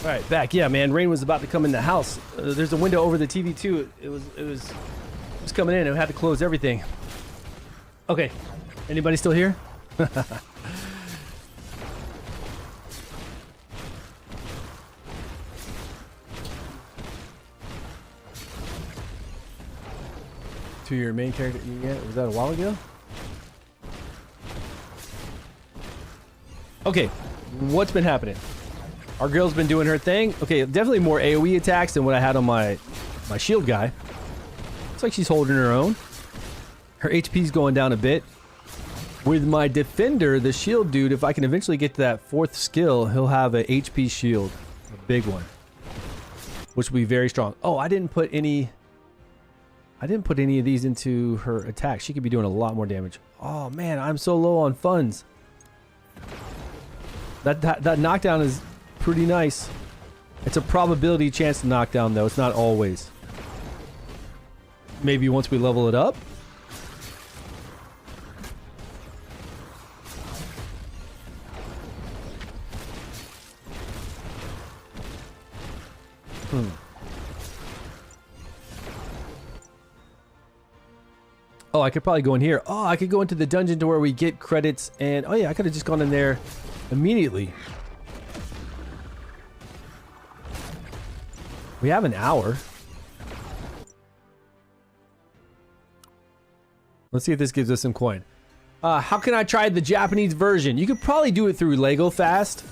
All right, back. Yeah, man. Rain was about to come in the house. There's a window over the TV too. It was coming in. It had to close everything. Okay. Anybody still here? To your main character. Yeah, was that a while ago? Okay, what's been happening? Our girl's been doing her thing. Okay, definitely more AoE attacks than what I had on my shield guy. Looks like she's holding her own. Her HP's going down a bit. With my defender, the shield dude, if I can eventually get to that 4th skill, he'll have a HP shield. A big one. Which will be very strong. Oh, I didn't put any of these into her attack. She could be doing a lot more damage. Oh man, I'm so low on funds. That knockdown is pretty nice. It's a probability chance to knock down though. It's not always. Maybe once we level it up. Oh, I could probably go in here. Oh, I could go into the dungeon to where we get credits and... Oh yeah, I could have just gone in there immediately. We have an hour. Let's see if this gives us some coin. How can I try the Japanese version? You could probably do it through Lego Fast.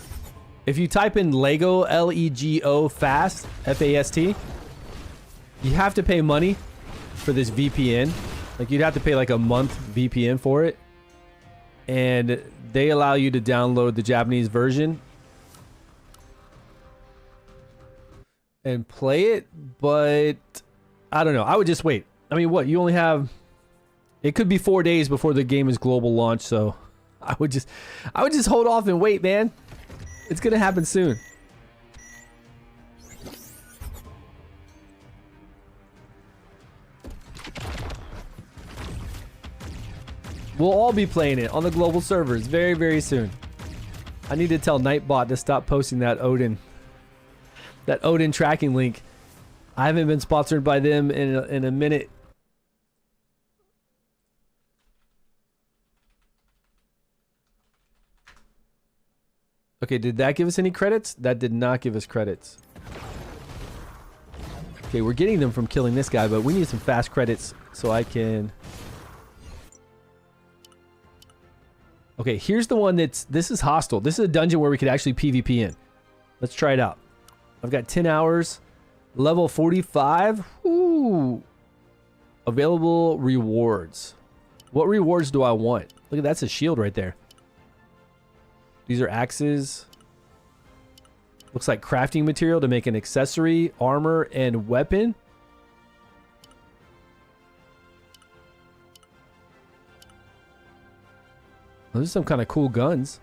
If you type in Lego, L-E-G-O, Fast, F-A-S-T, you have to pay money for this VPN. Like, you'd have to pay like a month VPN for it. And they allow you to download the Japanese version and play it, but I don't know. I would just wait. I mean, what? You only have... It could be 4 days before the game is global launch, so I would just hold off and wait, man. It's gonna happen soon. We'll all be playing it on the global servers very, very soon. I need to tell Nightbot to stop posting that Odin tracking link. I haven't been sponsored by them in a minute. Okay, did that give us any credits? That did not give us credits. Okay, we're getting them from killing this guy, but we need some fast credits so I can... Okay, here's the one that's... This is hostile. This is a dungeon where we could actually PvP in. Let's try it out. I've got 10 hours. Level 45. Ooh. Available rewards. What rewards do I want? Look at that's a shield right there. These are axes. Looks like crafting material to make an accessory, armor, and weapon. Those are some kind of cool guns.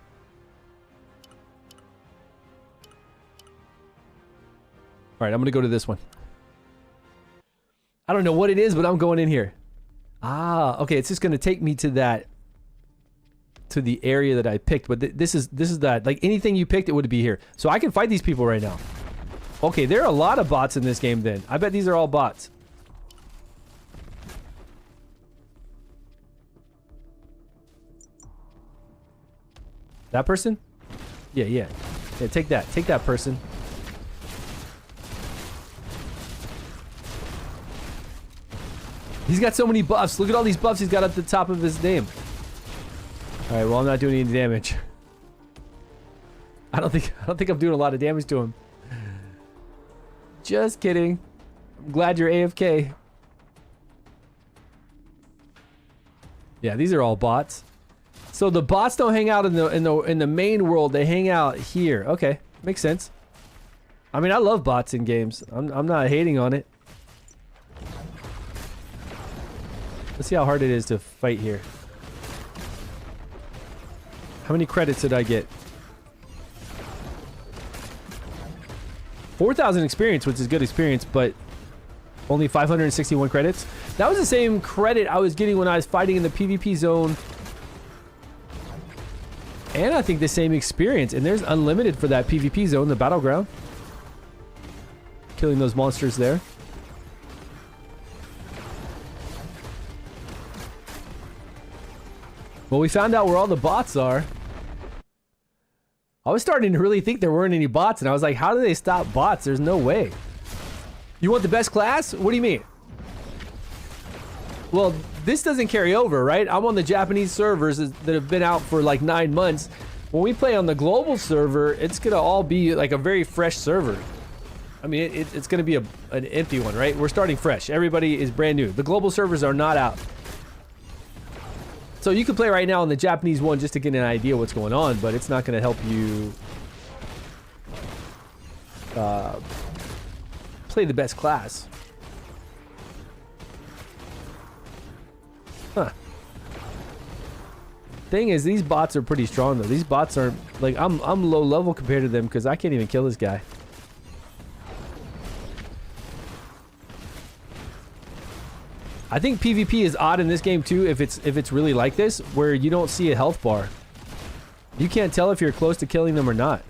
Alright, I'm going to go to this one. I don't know what it is, but I'm going in here. Ah, okay. It's just going to take me to that... to the area that I picked, but this is that, like, anything you picked, it would be here. So I can fight these people right now. Okay, there are a lot of bots in this game then. I bet these are all bots. That person? Yeah, yeah. Yeah, take that. Take that person. He's got so many buffs. Look at all these buffs he's got at the top of his name. Alright, well, I'm not doing any damage. I don't think I'm doing a lot of damage to him. Just kidding. I'm glad you're AFK. Yeah, these are all bots. So the bots don't hang out in the main world. They hang out here. Okay, makes sense. I mean, I love bots in games. I'm not hating on it. Let's see how hard it is to fight here. How many credits did I get? 4,000 experience, which is good experience, but only 561 credits. That was the same credit I was getting when I was fighting in the PvP zone. And I think the same experience. And there's unlimited for that PvP zone, the battleground. killing those monsters there. Well, we found out where all the bots are. I was starting to really think there weren't any bots, and I was like, how do they stop bots? There's no way. You want the best class? What do you mean? Well, this doesn't carry over, right? I'm on the Japanese servers that have been out for like 9 months. When we play on the global server, it's gonna all be like a very fresh server. I mean, it's gonna be an empty one, right? We're starting fresh. Everybody is brand new. The global servers are not out. So you can play right now on the Japanese one just to get an idea what's going on, but it's not gonna help you play the best class. Huh. Thing is, these bots are pretty strong though. These bots are like I'm low level compared to them because I can't even kill this guy. I think PvP is odd in this game too if it's really like this, where you don't see a health bar. You can't tell if you're close to killing them or not.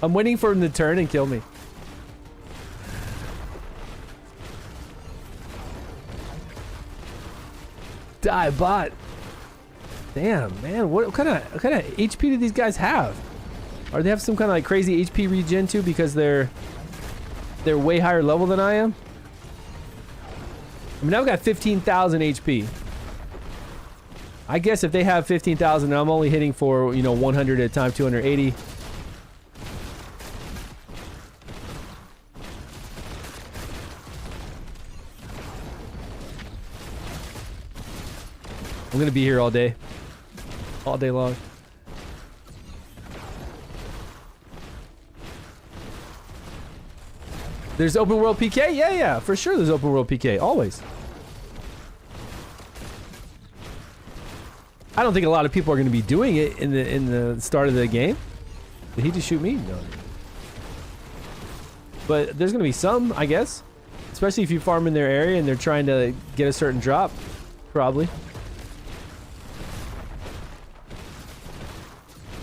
I'm waiting for him to turn and kill me. Die, bot. Damn, man. What kind of HP do these guys have? Or they have some kind of like crazy HP regen too because they're way higher level than I am? I mean, I've got 15,000 HP. I guess if they have 15,000 and I'm only hitting for, you know, 100 at a time, 280. I'm gonna be here all day long. There's open world PK? Yeah, for sure there's open world PK, always. I don't think a lot of people are gonna be doing it in the start of the game. Did he just shoot me? No. But there's gonna be some, I guess. Especially if you farm in their area and they're trying to get a certain drop. Probably.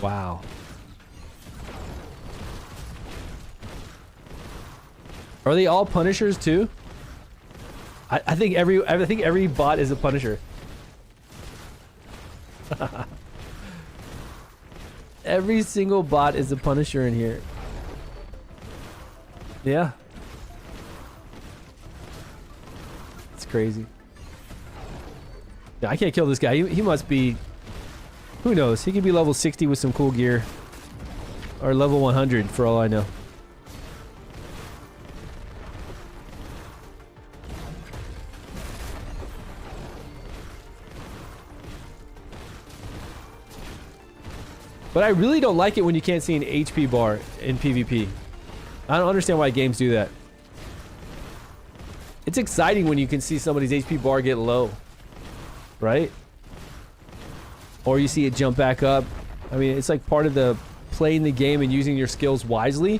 Wow. Are they all Punishers too? I think every bot is a Punisher. Every single bot is a Punisher in here. Yeah. It's crazy. Yeah, I can't kill this guy. He must be... Who knows? He could be level 60 with some cool gear. Or level 100 for all I know. But I really don't like it when you can't see an HP bar in PvP. I don't understand why games do that. It's exciting when you can see somebody's HP bar get low. Right? Or you see it jump back up. I mean, it's like part of the playing the game and using your skills wisely,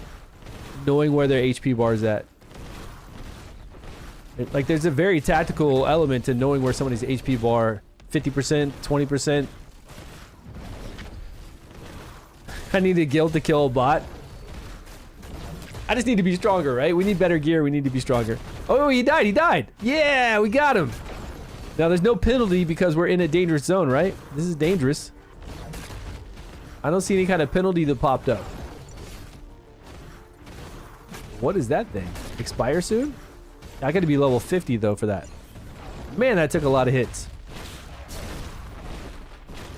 knowing where their HP bar is at. Like, there's a very tactical element to knowing where somebody's HP bar, 50%, 20%. I need a guild to kill a bot. I just need to be stronger, right? We need better gear. We need to be stronger. Oh, he died. He died. Yeah, we got him. Now, there's no penalty because we're in a dangerous zone, right? This is dangerous. I don't see any kind of penalty that popped up. What is that thing? Expire soon? I got to be level 50, though, for that. Man, that took a lot of hits.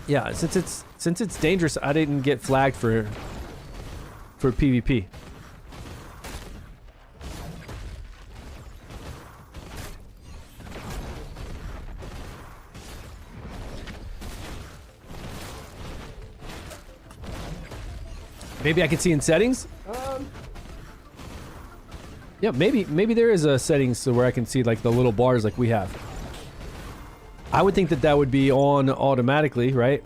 Yeah, since it's dangerous, I didn't get flagged for PvP. Maybe I can see in settings. Yeah, maybe there is a settings so where I can see like the little bars like we have. I would think that would be on automatically, right?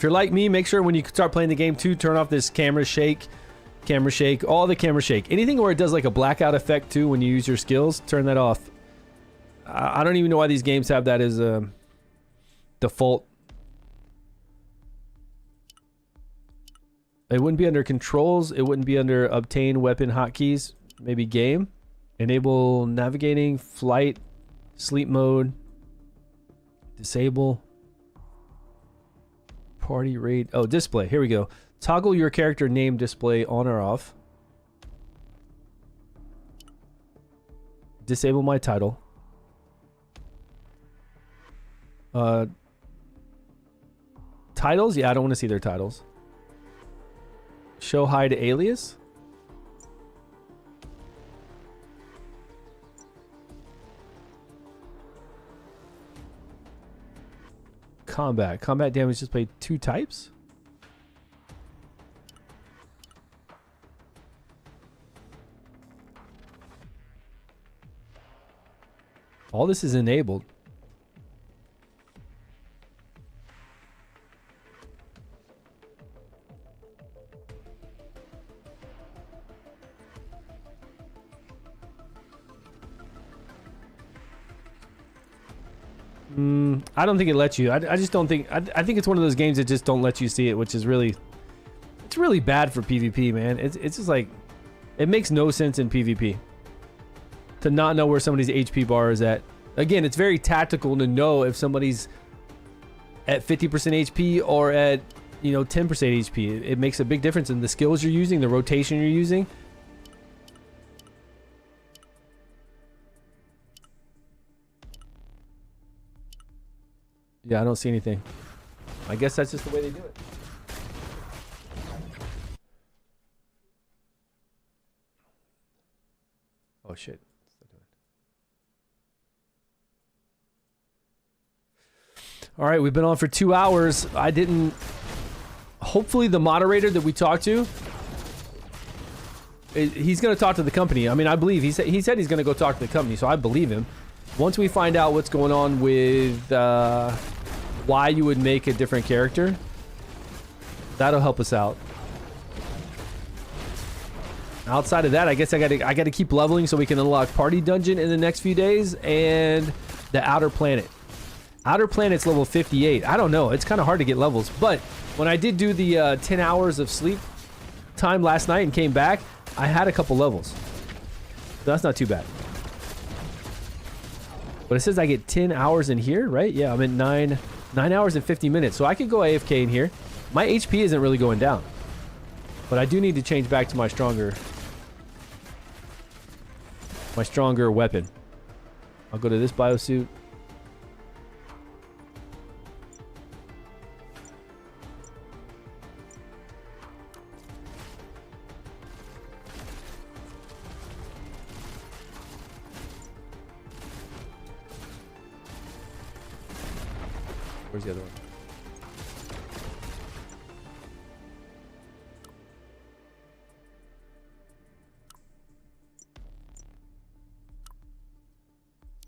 you're like me, make sure when you start playing the game too, turn off this camera shake, all the camera shake. Anything where it does like a blackout effect too when you use your skills, turn that off. I don't even know why these games have that as a default. It wouldn't be under controls. It wouldn't be under obtain weapon hotkeys. Maybe game. Enable navigating, flight, sleep mode. Disable. Party rate. Oh, display. Here we go. Toggle your character name display on or off. Disable my title. Titles? Yeah, I don't want to see their titles. Show hide alias. Combat. Combat damage display 2 types. All this is enabled. I don't think it lets you. I just don't think. I think it's one of those games that just don't let you see it, which is really, it's really bad for PvP, man. It's just like, it makes no sense in PvP to not know where somebody's HP bar is at. Again, it's very tactical to know if somebody's at 50% HP or at, you know, 10% HP. It makes a big difference in the skills you're using, the rotation you're using. Yeah, I don't see anything. I guess that's just the way they do it. Oh shit. All right, we've been on for 2 hours. I didn't... Hopefully the moderator that we talked to, he's going to talk to the company. I mean, I believe he said he's going to go talk to the company, so I believe him. Once we find out what's going on with why you would make a different character, that'll help us out. Outside of that, I guess I gotta keep leveling so we can unlock Party Dungeon in the next few days and the Outer Planet. Outer Planet's level 58. I don't know. It's kind of hard to get levels, but when I did do the 10 hours of sleep time last night and came back, I had a couple levels. So that's not too bad. But it says I get 10 hours in here, right? Yeah, I'm at 9 hours and 50 minutes. So I could go AFK in here. My HP isn't really going down. But I do need to change back to my stronger weapon. I'll go to this biosuit. Where's the other one?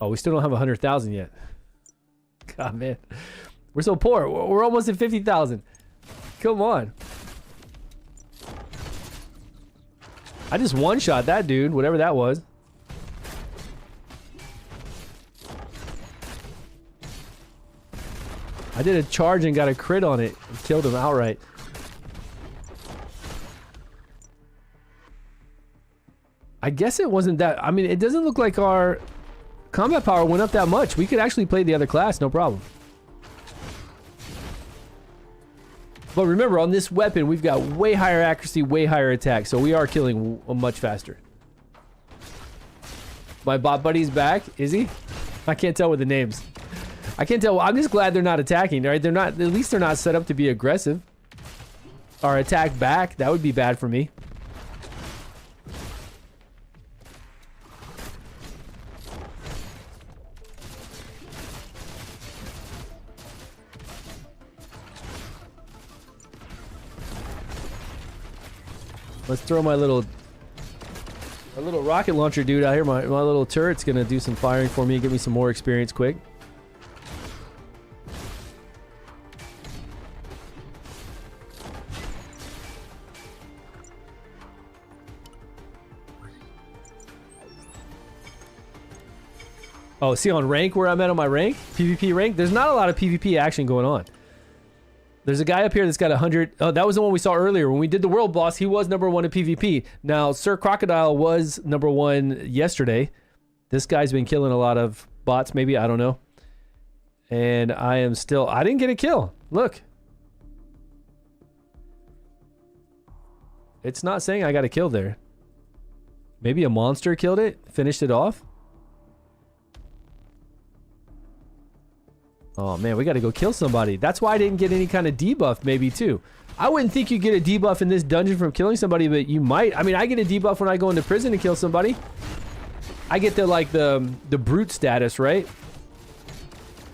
Oh, we still don't have 100,000 yet. God, man. We're so poor. We're almost at 50,000. Come on. I just one-shot that dude, whatever that was. I did a charge and got a crit on it and killed him outright. I guess it wasn't that... I mean, it doesn't look like our combat power went up that much. We could actually play the other class, no problem. But remember, on this weapon, we've got way higher accuracy, way higher attack, so we are killing much faster. My bot buddy's back. Is he? I can't tell with the names. I can't tell. I'm just glad they're not attacking, right? They're not, at least they're not set up to be aggressive. Or attack back. That would be bad for me. Let's throw my little rocket launcher dude out here. My little turret's gonna do some firing for me and give me some more experience quick. Oh, see on rank where I'm at on my rank? PvP rank? There's not a lot of PvP action going on. There's a guy up here that's got 100. Oh, that was the one we saw earlier. When we did the world boss, he was #1 in PvP. Now, Sir Crocodile was #1 yesterday. This guy's been killing a lot of bots, maybe. I don't know. And I am still... I didn't get a kill. Look. It's not saying I got a kill there. Maybe a monster killed it, finished it off. Oh man, we gotta go kill somebody. That's why I didn't get any kind of debuff maybe too. I wouldn't think you get a debuff in this dungeon from killing somebody, but you might. I mean, I get a debuff when I go into prison and kill somebody. I get the brute status, right?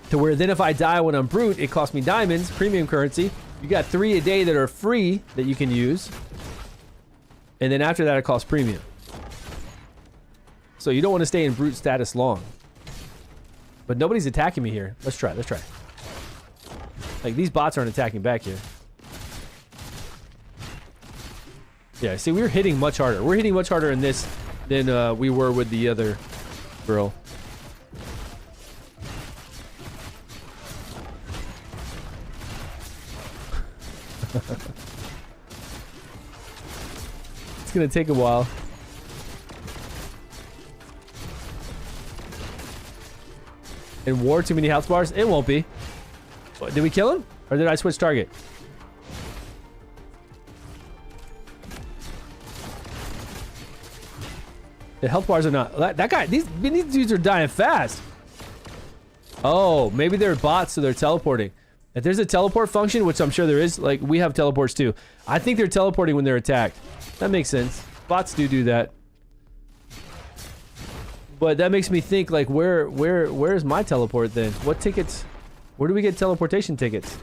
To where then if I die when I'm brute, it costs me diamonds, premium currency. You got 3 a day that are free that you can use. And then after that, it costs premium. So you don't want to stay in brute status long. But nobody's attacking me here. Let's try. Let's try. Like, these bots aren't attacking back here. Yeah, see, we're hitting much harder. We're hitting much harder in this than we were with the other girl. It's gonna take a while. In war, too many health bars? It won't be. What, did we kill him? Or did I switch target? The health bars are not... That guy... These dudes are dying fast. Oh, maybe they're bots, so they're teleporting. If there's a teleport function, which I'm sure there is, like, we have teleports too. I think they're teleporting when they're attacked. That makes sense. Bots do that. But that makes me think, like, where's my teleport then? What tickets? Where do we get teleportation tickets?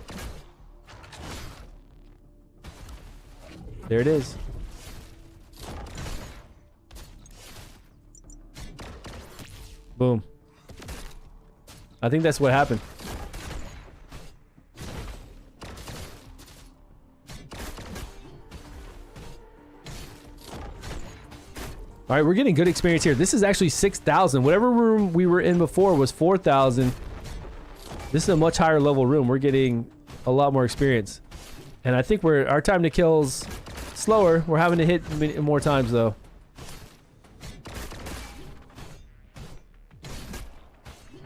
There it is. Boom. I think that's what happened. All right, we're getting good experience here. This is actually 6,000. Whatever room we were in before was 4,000. This is a much higher level room. We're getting a lot more experience. And I think our time to kill's slower. We're having to hit more times though.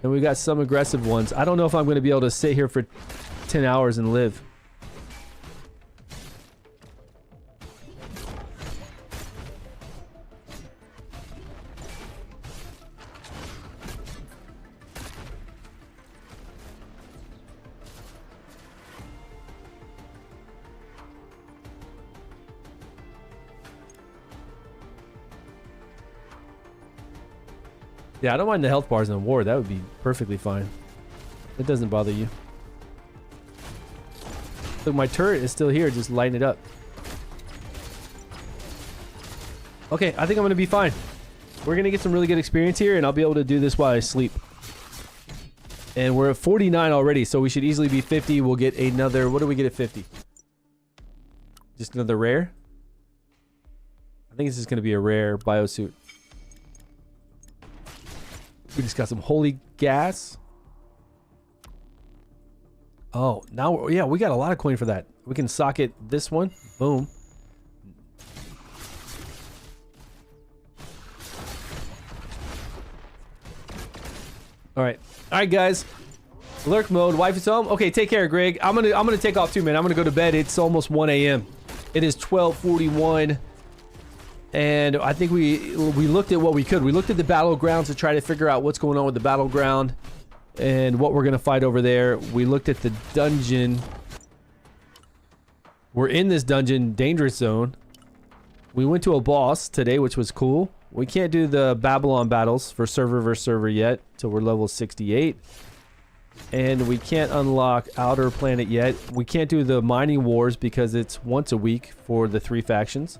And we got some aggressive ones. I don't know if I'm going to be able to sit here for 10 hours and live. Yeah, I don't mind the health bars in war. That would be perfectly fine. It doesn't bother you. Look, my turret is still here. Just lighten it up. Okay, I think I'm going to be fine. We're going to get some really good experience here, and I'll be able to do this while I sleep. And we're at 49 already, so we should easily be 50. We'll get another... What do we get at 50? Just another rare? I think this is going to be a rare biosuit. We just got some holy gas. Oh, now, yeah, we got a lot of coin for that. We can socket this one. Boom. All right, guys. Lurk mode. Wife is home. Okay, take care, Greg. I'm gonna take off too, man. I'm gonna go to bed. It's almost 1 a.m. It is 12:41. And I think we looked at what we could. We looked at the battlegrounds to try to figure out what's going on with the battleground and what we're going to fight over there. We looked at the dungeon. We're in this dungeon, dangerous zone. We went to a boss today, which was cool. We can't do the Babylon battles for server versus server yet till we're level 68. And we can't unlock Outer Planet yet. We can't do the mining wars because it's once a week for the 3 factions.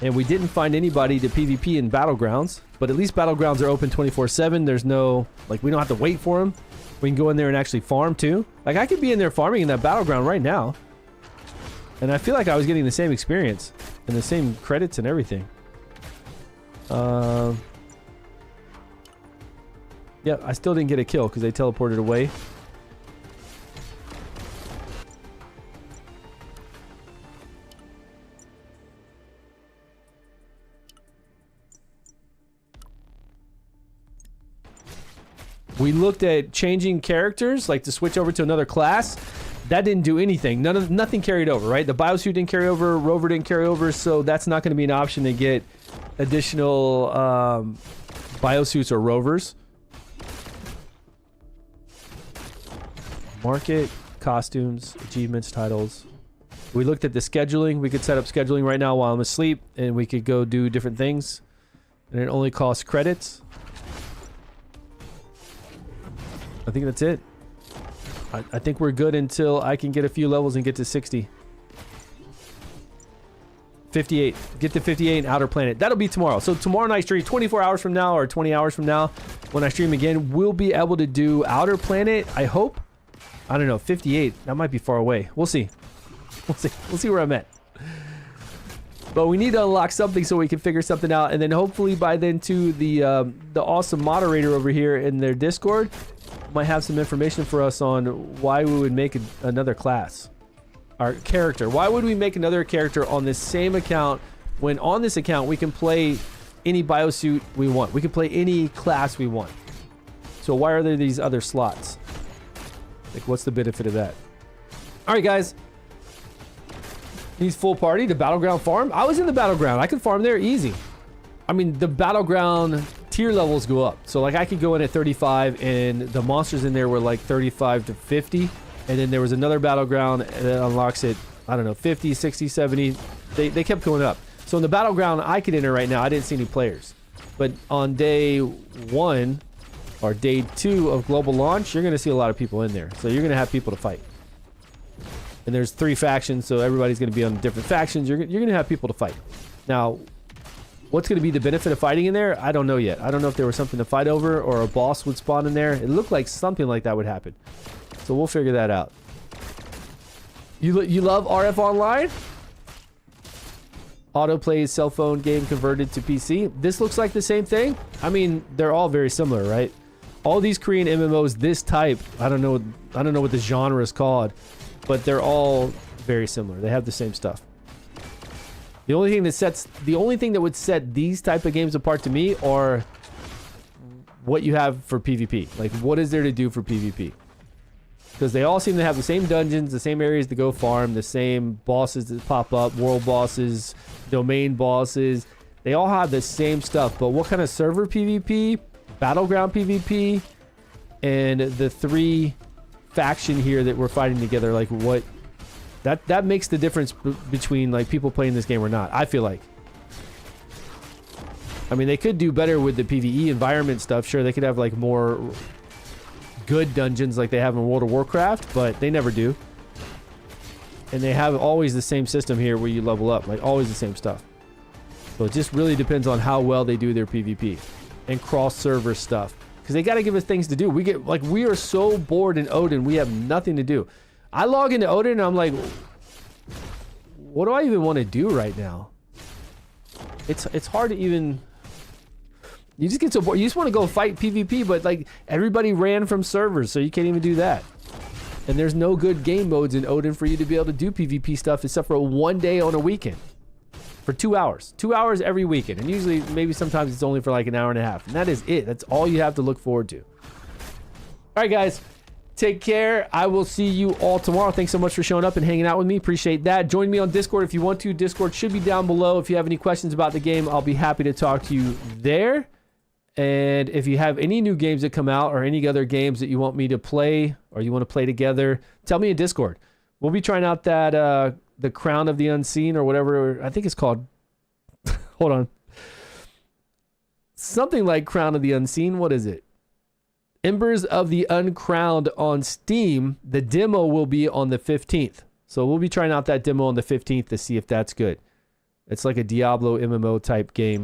And we didn't find anybody to PvP in Battlegrounds, but at least Battlegrounds are open 24/7. There's no, like, we don't have to wait for them. We can go in there and actually farm too. Like, I could be in there farming in that Battleground right now. And I feel like I was getting the same experience and the same credits and everything. Yeah, I still didn't get a kill because they teleported away. We looked at changing characters, like to switch over to another class. That didn't do anything. Nothing carried over, right? The biosuit didn't carry over, rover didn't carry over, so that's not going to be an option to get additional biosuits or rovers. Market, costumes, achievements, titles. We looked at the scheduling. We could set up scheduling right now while I'm asleep, and we could go do different things. And it only costs credits. I think that's it. I think we're good until I can get a few levels and get to 60. 58. Get to 58 in Outer Planet. That'll be tomorrow. So tomorrow night stream, 24 hours from now or 20 hours from now, when I stream again, we'll be able to do Outer Planet, I hope. I don't know, 58. That might be far away. We'll see. We'll see. We'll see where I'm at. But we need to unlock something so we can figure something out. And then hopefully by then too, the awesome moderator over here in their Discord might have some information for us on why we would make another class. Our character. Why would we make another character on this same account when on this account we can play any biosuit we want? We can play any class we want. So why are there these other slots? Like, what's the benefit of that? All right, guys. He's full party. The Battleground farm. I was in the Battleground. I could farm there easy. I mean, the Battleground tier levels go up. So, like, I could go in at 35, and the monsters in there were, like, 35 to 50. And then there was another Battleground that unlocks it, I don't know, 50, 60, 70. They kept going up. So, in the Battleground I could enter right now, I didn't see any players. But on day 1 or day 2 of global launch, you're going to see a lot of people in there. So, you're going to have people to fight. And there's 3 factions, so everybody's going to be on different factions. You're going to have people to fight. Now, what's going to be the benefit of fighting in there? I don't know yet. I don't know if there was something to fight over or a boss would spawn in there. It looked like something like that would happen. So we'll figure that out. You love RF Online? Autoplay cell phone game converted to PC. This looks like the same thing. I mean, they're all very similar, right? All these Korean MMOs, this type, I don't know what the genre is called, but they're all very similar. They have the same stuff. The only thing that would set these type of games apart to me are what you have for PvP. Like, what is there to do for PvP? Because they all seem to have the same dungeons, the same areas to go farm, the same bosses that pop up, world bosses, domain bosses. They all have the same stuff. But what kind of server PvP, Battleground PvP, and the 3 faction here that we're fighting together, like what... That makes the difference between like people playing this game or not, I feel like. I mean, they could do better with the PvE environment stuff. Sure, they could have like more good dungeons like they have in World of Warcraft, but they never do. And they have always the same system here where you level up, like always the same stuff. So it just really depends on how well they do their PvP and cross-server stuff. Because they got to give us things to do. We are so bored in Odin, we have nothing to do. I log into Odin and I'm like, what do I even want to do right now? It's hard to even... You just get so bored. You just want to go fight PvP, but like everybody ran from servers, so you can't even do that. And there's no good game modes in Odin for you to be able to do PvP stuff except for one day on a weekend. For 2 hours. 2 hours every weekend. And usually, maybe sometimes it's only for like an hour and a half. And that is it. That's all you have to look forward to. All right, guys. Take care. I will see you all tomorrow. Thanks so much for showing up and hanging out with me. Appreciate that. Join me on Discord if you want to. Discord should be down below. If you have any questions about the game, I'll be happy to talk to you there. And if you have any new games that come out or any other games that you want me to play or you want to play together, tell me in Discord. We'll be trying out that the Crown of the Unseen or whatever. I think it's called. Hold on. Something like Crown of the Unseen. What is it? Embers of the Uncrowned on Steam. The demo will be on the 15th. So we'll be trying out that demo on the 15th to see if that's good. It's like a Diablo MMO type game.